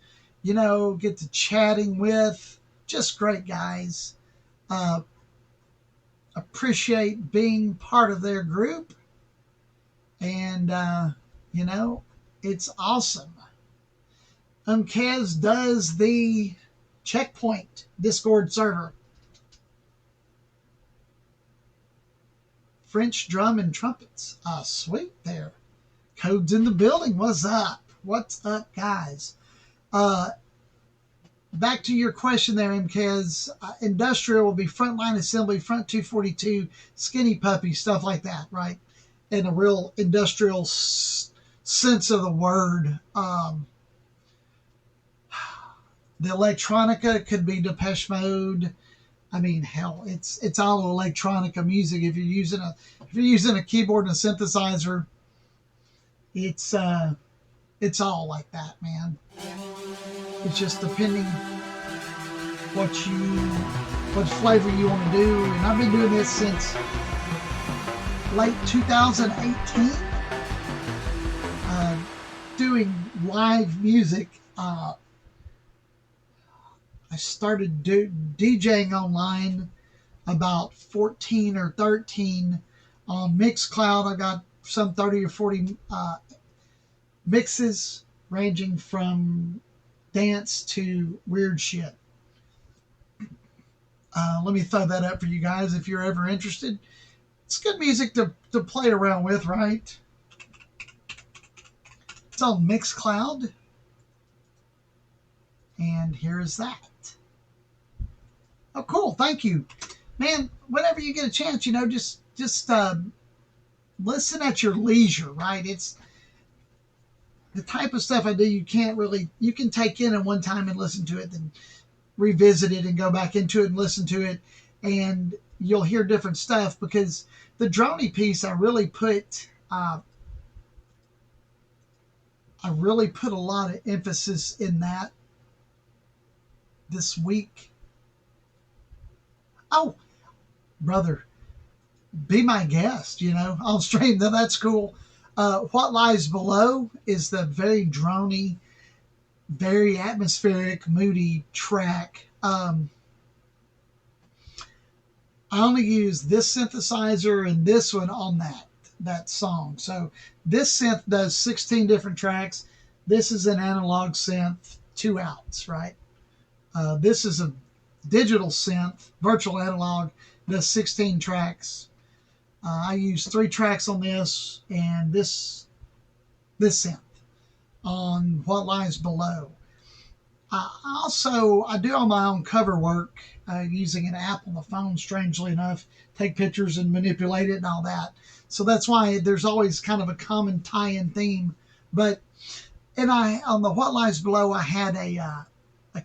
get to chatting with. Just great guys. Appreciate being part of their group. And, it's awesome. Kez does the Checkpoint Discord server. French drum and trumpets. Sweet there. Code's in the building. What's up? What's up, guys? Back to your question there, MKez. Industrial will be frontline assembly, front 242, skinny puppy, stuff like that, right? In a real industrial sense of the word. The electronica could be Depeche Mode. I mean, hell, it's all electronica music. If you're using a keyboard and a synthesizer, it's all like that, man. It's just depending what flavor you want to do. And I've been doing this since late 2018, doing live music. I started DJing online about 14 or 13 on Mixcloud. I got some 30 or 40 mixes ranging from dance to weird shit. Let me throw that up for you guys if you're ever interested. It's good music to play around with, right? It's on Mixcloud. And here is that. Oh, cool. Thank you. Man, whenever you get a chance, just listen at your leisure, right? It's the type of stuff I do you can take in at one time and listen to it, then revisit it and go back into it and listen to it, and you'll hear different stuff because the drony piece, I really put a lot of emphasis in that this week. Oh, brother, be my guest, on stream. That's cool. What Lies Below is the very drony, very atmospheric, moody track. I only use this synthesizer and this one on that song. So this synth does 16 different tracks. This is an analog synth, 2 outs, right? This is a digital synth, virtual analog, does 16 tracks. I use 3 tracks on this and this synth on What Lies Below. I do all my own cover work using an app on the phone, strangely enough, take pictures and manipulate it and all that. So that's why there's always kind of a common tie-in theme. But on the What Lies Below, I had a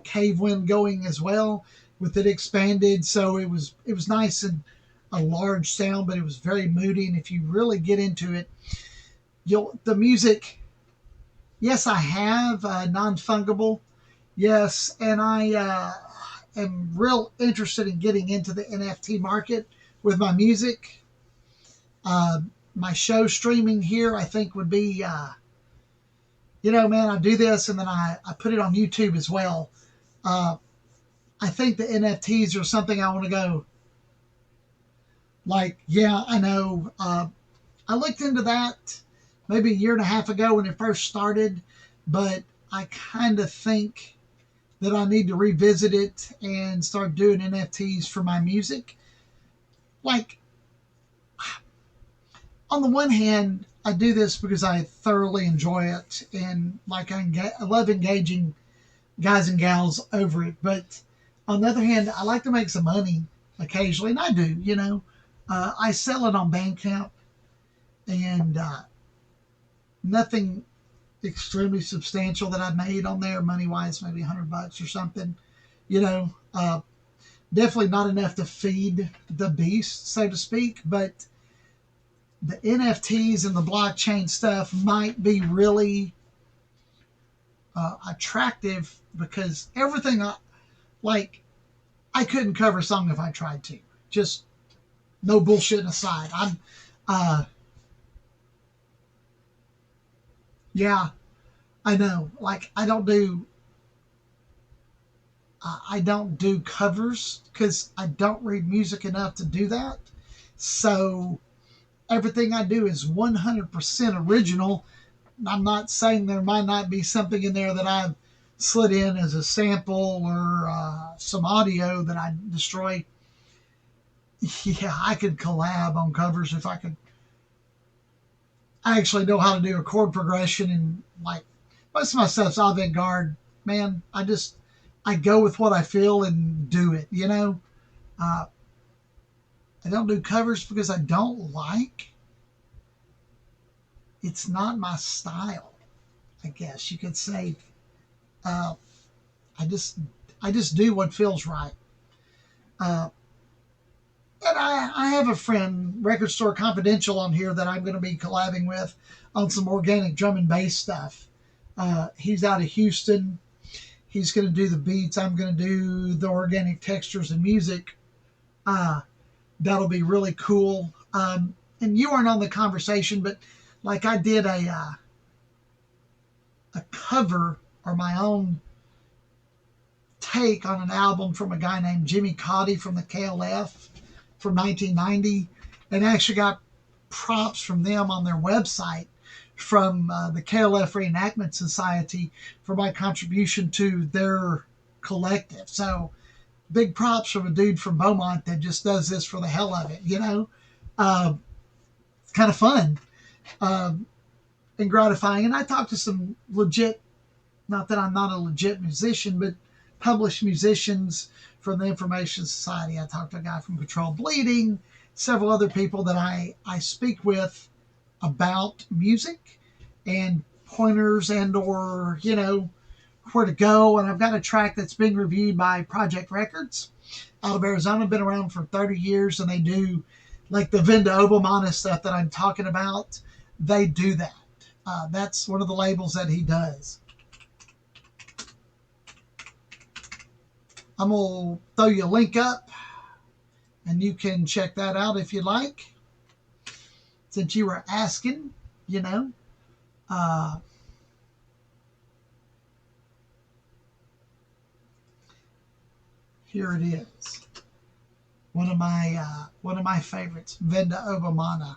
cave wind going as well with it expanded. So it was nice and a large sound, but it was very moody. And if you really get into it, the music Yes, I have non-fungible. Yes, and I am real interested in getting into the NFT market with my music. Uh, my show streaming here, I think, would be, man, I do this and then I put it on YouTube as well. Uh, I think the NFTs are something I want to go, like, yeah, I know. I looked into that maybe a year and a half ago when it first started, but I kind of think that I need to revisit it and start doing NFTs for my music. Like, on the one hand, I do this because I thoroughly enjoy it and like I love engaging guys and gals over it. But on the other hand, I like to make some money occasionally, and I do. I sell it on Bandcamp, and nothing extremely substantial that I've made on there, money wise, maybe $100 or something. You know, uh, Definitely not enough to feed the beast, so to speak. But the NFTs and the blockchain stuff might be really attractive because everything like I couldn't cover a song if I tried to. Just no bullshitting aside. Uh, yeah, I know. Like I don't do covers because I don't read music enough to do that. So everything I do is 100% original. I'm not saying there might not be something in there that I've slid in as a sample or some audio that I destroy. Yeah, I could collab on covers if I could. I actually know how to do a chord progression, and like most of my stuff's avant-garde. Man, I go with what I feel and do it. Uh, I don't do covers because I don't like. It's not my style. I guess you could say. Uh, I just I just do what feels right. Uh, and I have a friend, Record Store Confidential, on here that I'm going to be collabing with on some organic drum and bass stuff. He's out of Houston. He's going to do the beats. I'm going to do the organic textures and music. Uh, that'll be really cool. And you weren't on the conversation, but like I did a cover or my own take on an album from a guy named Jimmy Cotty from the KLF from 1990, and actually got props from them on their website from the KLF Reenactment Society for my contribution to their collective. So big props from a dude from Beaumont that just does this for the hell of it. It's kind of fun um, and gratifying. And I talked to some legit, not that I'm not a legit musician, but published musicians from the Information Society. I talked to a guy from Control Bleeding, several other people that I speak with about music and pointers and or where to go. And I've got a track that's being reviewed by Project Records out of Arizona, been around for 30 years, and they do like the Venda Obamana stuff that I'm talking about. They do that. That's one of the labels that he does. I'm going to throw you a link up and you can check that out if you like. Since you were asking, you know, uh, here it is. One of my favorites, Venda Obamana.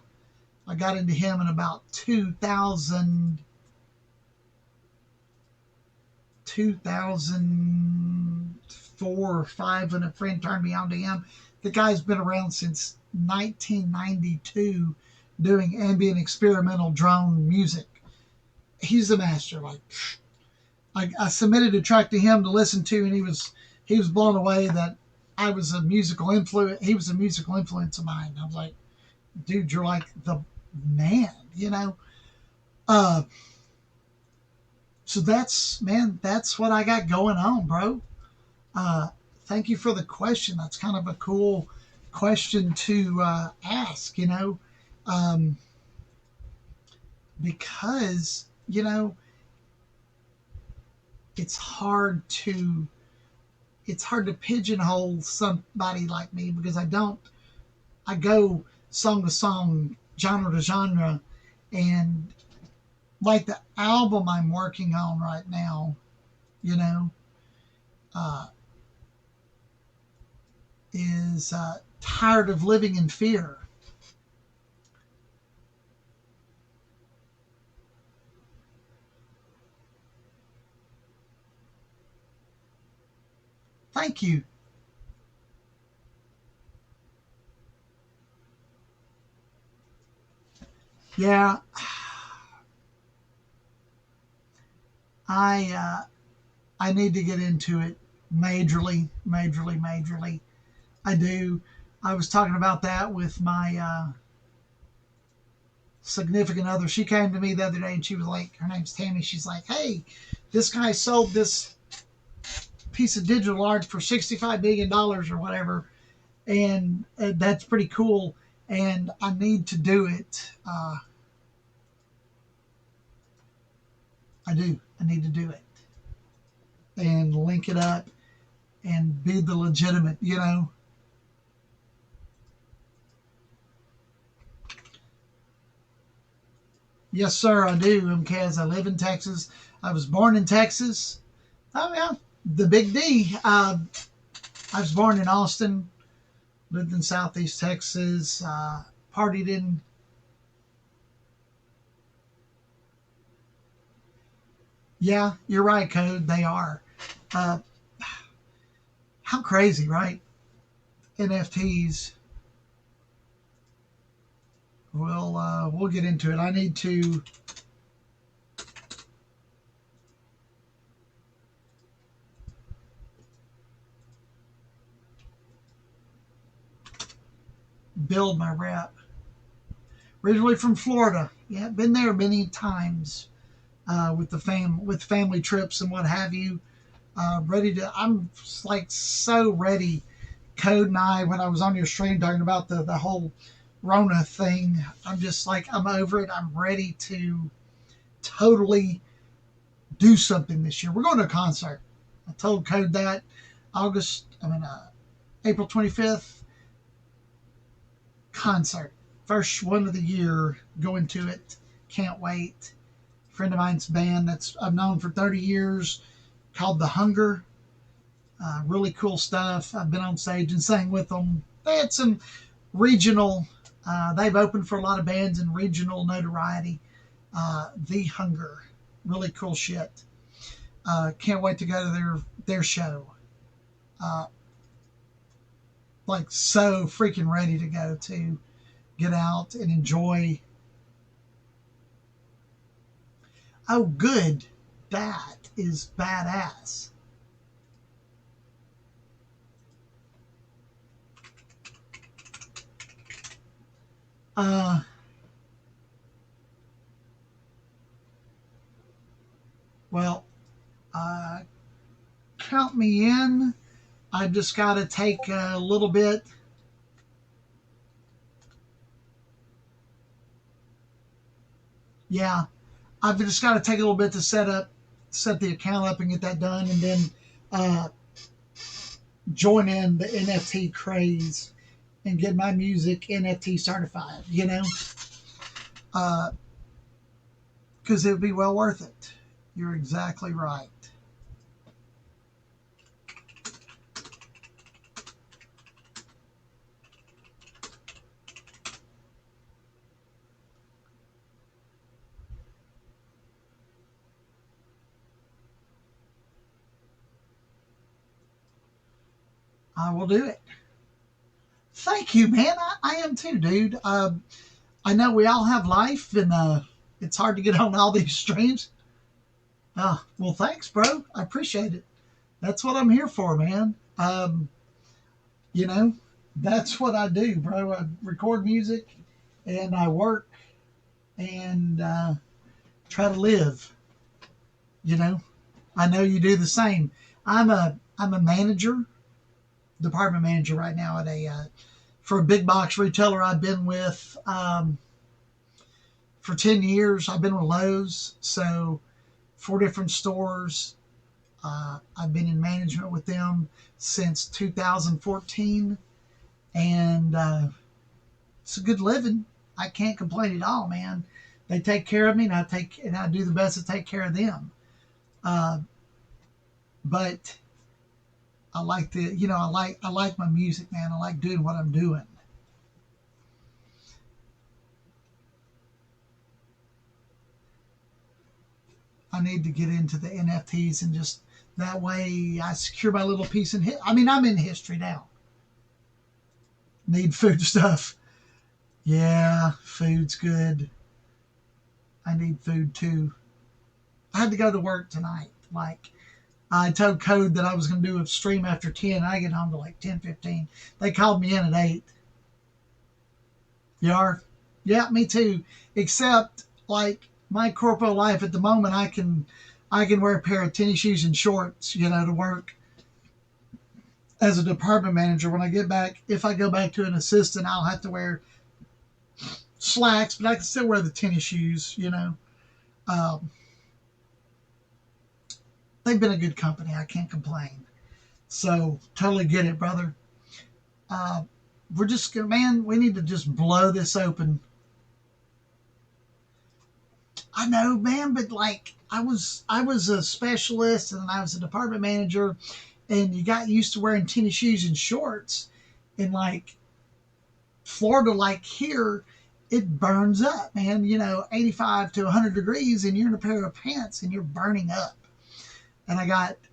I got into him in about 2004 or 5 when a friend turned me on to him. The guy's been around since 1992 doing ambient experimental drone music. He's a master. Like I submitted a track to him to listen to, and he was blown away that I was a musical influence. He was a musical influence of mine. I was like, dude, you're like the man. Uh, so that's what I got going on, bro. Thank you for the question. That's kind of a cool question to ask, because it's hard to pigeonhole somebody like me, because I go song to song, genre to genre, and like the album I'm working on right now, you know, uh, is Tired of Living in Fear. Thank you. Yeah, I need to get into it majorly, majorly, majorly. I do. I was talking about that with my significant other. She came to me the other day and she was like, her name's Tammy. She's like, hey, this guy sold this piece of digital art for $65 million or whatever. And that's pretty cool. And I need to do it. I do. I need to do it and link it up and be the legitimate, you know. Yes, sir, I do, Kaz. I live in Texas. I was born in Texas. Oh, yeah, the Big D. I was born in Austin, lived in Southeast Texas, partied in. Yeah, you're right, Code. They are. Uh, how crazy, right? NFTs. We'll get into it. I need to build my rep. Originally from Florida. Yeah, been there many times with with family trips and what have you. Ready to. I'm like so ready. Code and I, when I was on your stream talking about the whole Rona thing, I'm just like, I'm over it. I'm ready to totally do something this year. We're going to a concert. I told Code that April 25th concert. First one of the year, going to it. Can't wait. A friend of mine's band that's I've known for 30 years called The Hunger. Really cool stuff. I've been on stage and sang with them. They had some regional, they've opened for a lot of bands in regional notoriety. The Hunger. Really cool shit. Can't wait to go to their show. Uh, like so freaking ready to go to get out and enjoy. Oh, good. That is badass. Uh, well, count me in. I just got to take a little bit. Yeah, I've just got to take a little bit to set the account up and get that done, and then uh, join in the NFT craze and get my music NFT certified. You know, because it would be well worth it. You're exactly right. I will do it. Thank you, man. I am too, dude. I know we all have life, and it's hard to get on all these streams. Well, thanks, bro. I appreciate it. That's what I'm here for, man. You know, that's what I do, bro. I record music, and I work, and try to live. You know, I know you do the same. I'm a manager, department manager right now at a for a big box retailer I've been with for 10 years. I've been with Lowe's, so 4 different stores. I've been in management with them since 2014, and it's a good living. I can't complain at all, man. They take care of me, and I do the best to take care of them. Uh, but I like I like my music, man. I like doing what I'm doing. I need to get into the NFTs, and just that way I secure my little piece in. I mean, I'm in history now. Need food stuff. Yeah, food's good. I need food too. I had to go to work tonight. Like, I told Code that I was going to do a stream after 10. I get home to like 10:15. They called me in at 8. You are? Yeah, me too. Except, like, my corporate life at the moment, I can wear a pair of tennis shoes and shorts, to work as a department manager. When I get back, if I go back to an assistant, I'll have to wear slacks, but I can still wear the tennis shoes. Um, they've been a good company. I can't complain. So, totally get it, brother. Uh, we're just gonna, man, we need to just blow this open. I know, man, but like I was a specialist and I was a department manager, and you got used to wearing tennis shoes and shorts. And like Florida, like here, it burns up, man. 85 to 100 degrees, and you're in a pair of pants and you're burning up. And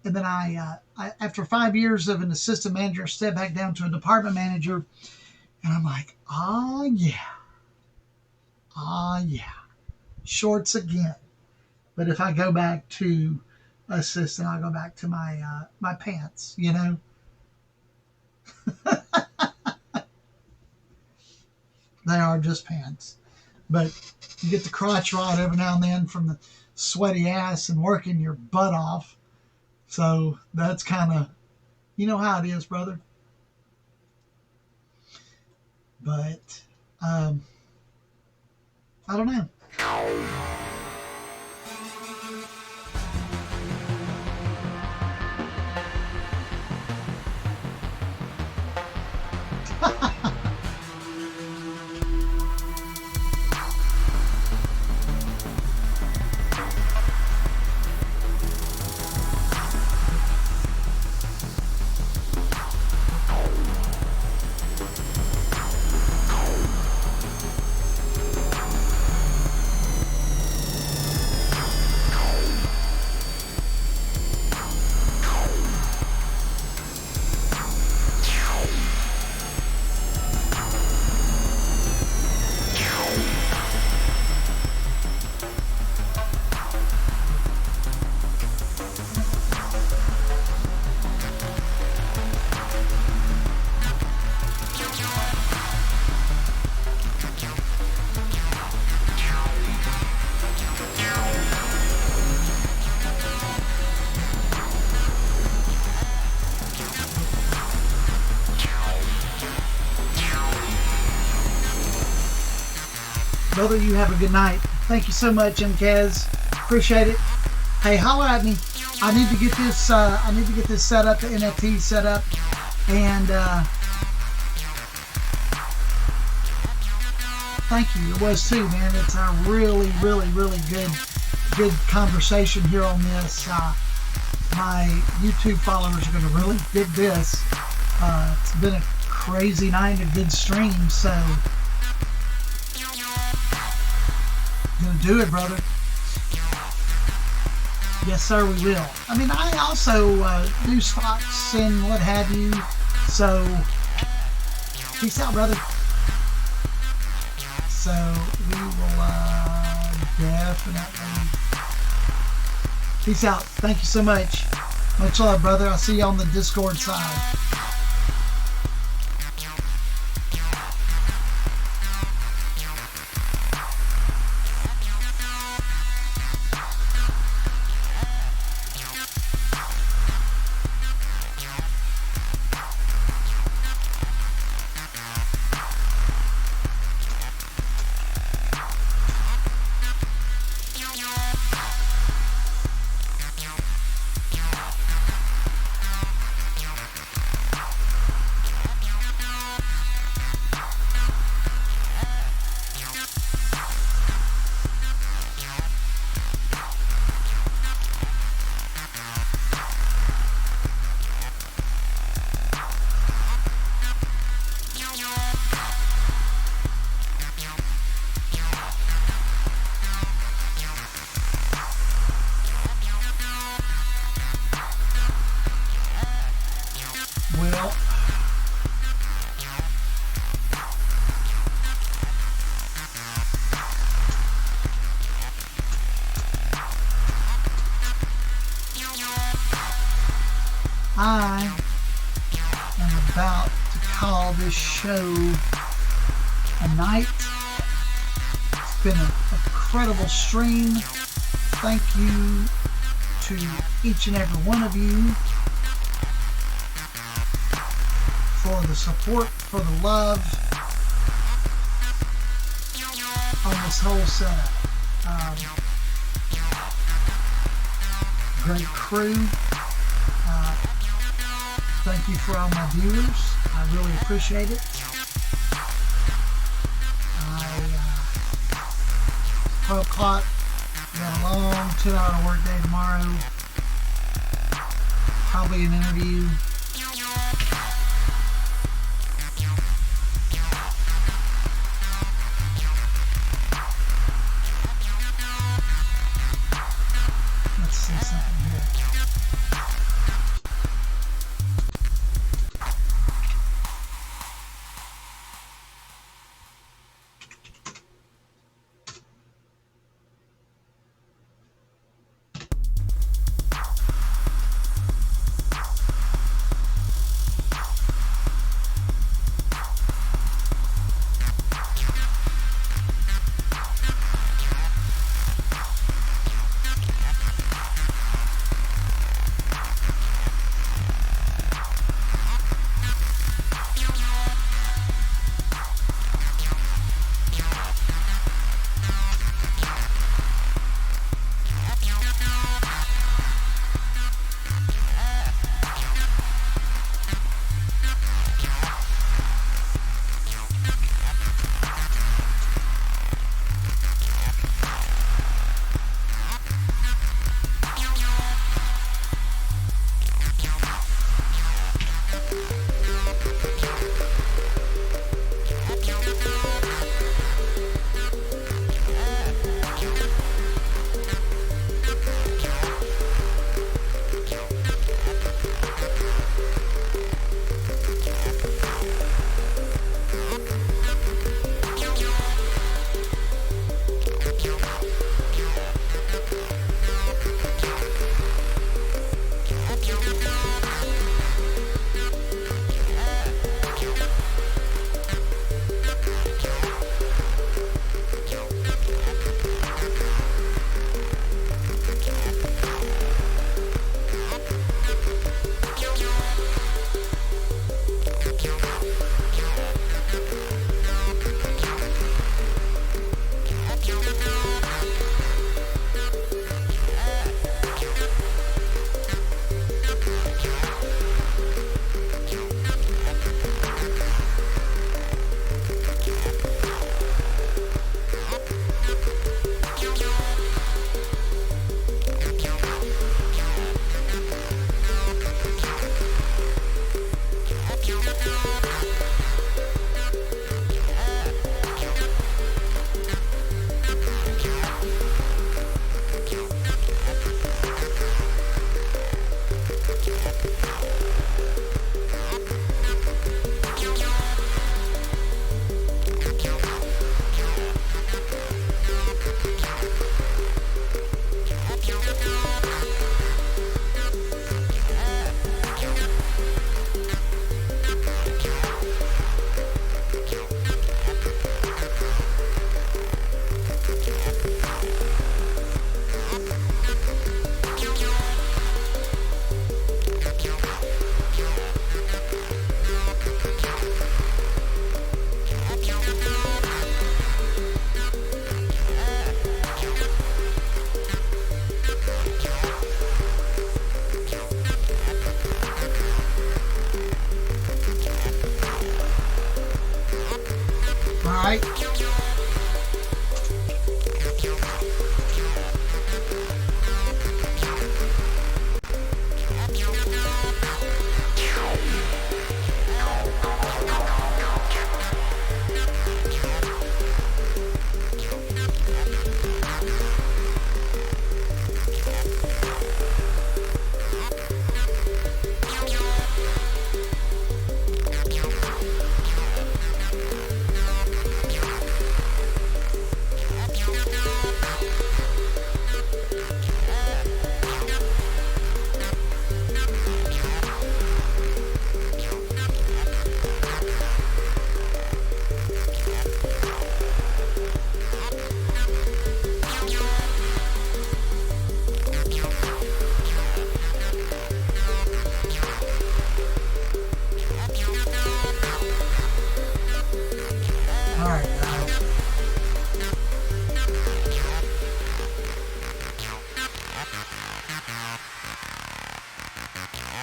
then I after 5 years of an assistant manager, stepped back down to a department manager, and I'm like, oh yeah, shorts again. But if I go back to assistant, I'll go back to my pants. They are just pants. But you get the crotch rot every now and then from the sweaty ass and working your butt off. So that's kind of, how it is, brother. But I don't know. Brother, you have a good night. Thank you so much, MKez. Appreciate it. Hey, holler at me. I need to get this. I need to get this set up, the NFT set up, and thank you. It was too, man. It's a really, really, really good conversation here on this. My YouTube followers are going to really dig this. It's been a crazy night, a good stream, so. Gonna do it, brother. Yes, sir, we will. I mean, I also do stocks and what have you. So, peace out, brother. So, we will definitely. Peace out. Thank you so much. Much love, brother. I'll see you on the Discord side. Well, I am about to call this show a night. It's been an incredible stream. Thank you to each and every one of you for the support, for the love on this whole setup. Great crew. Thank you for all my viewers. I really appreciate it. 12 o'clock. Got a long 2-hour workday tomorrow. Probably an interview. Let's see something here.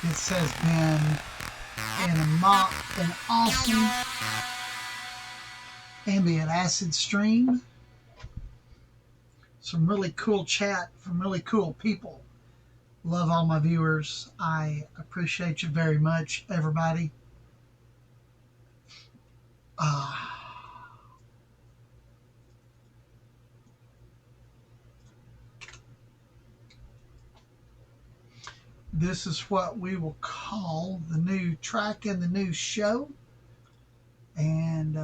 This has been an awesome ambient acid stream. Some really cool chat from really cool people. Love all my viewers. I appreciate you very much, everybody. This is what we will call the new track in the new show. And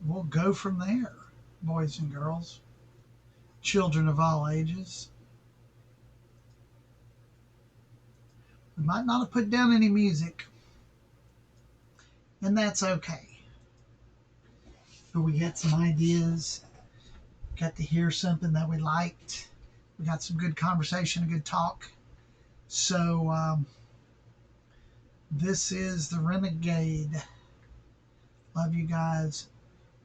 we'll go from there, boys and girls, children of all ages. We might not have put down any music, and that's okay. But we got some ideas, got to hear something that we liked. We got some good conversation, good talk. So this is the Renegade. Love you guys.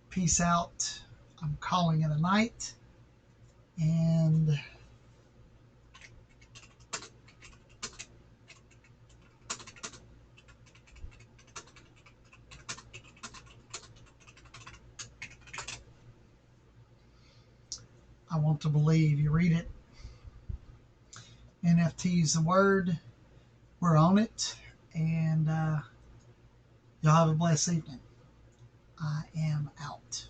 Peace out. I'm calling it a night. And I want to believe you read it. NFT's the word. We're on it. And y'all have a blessed evening. I am out.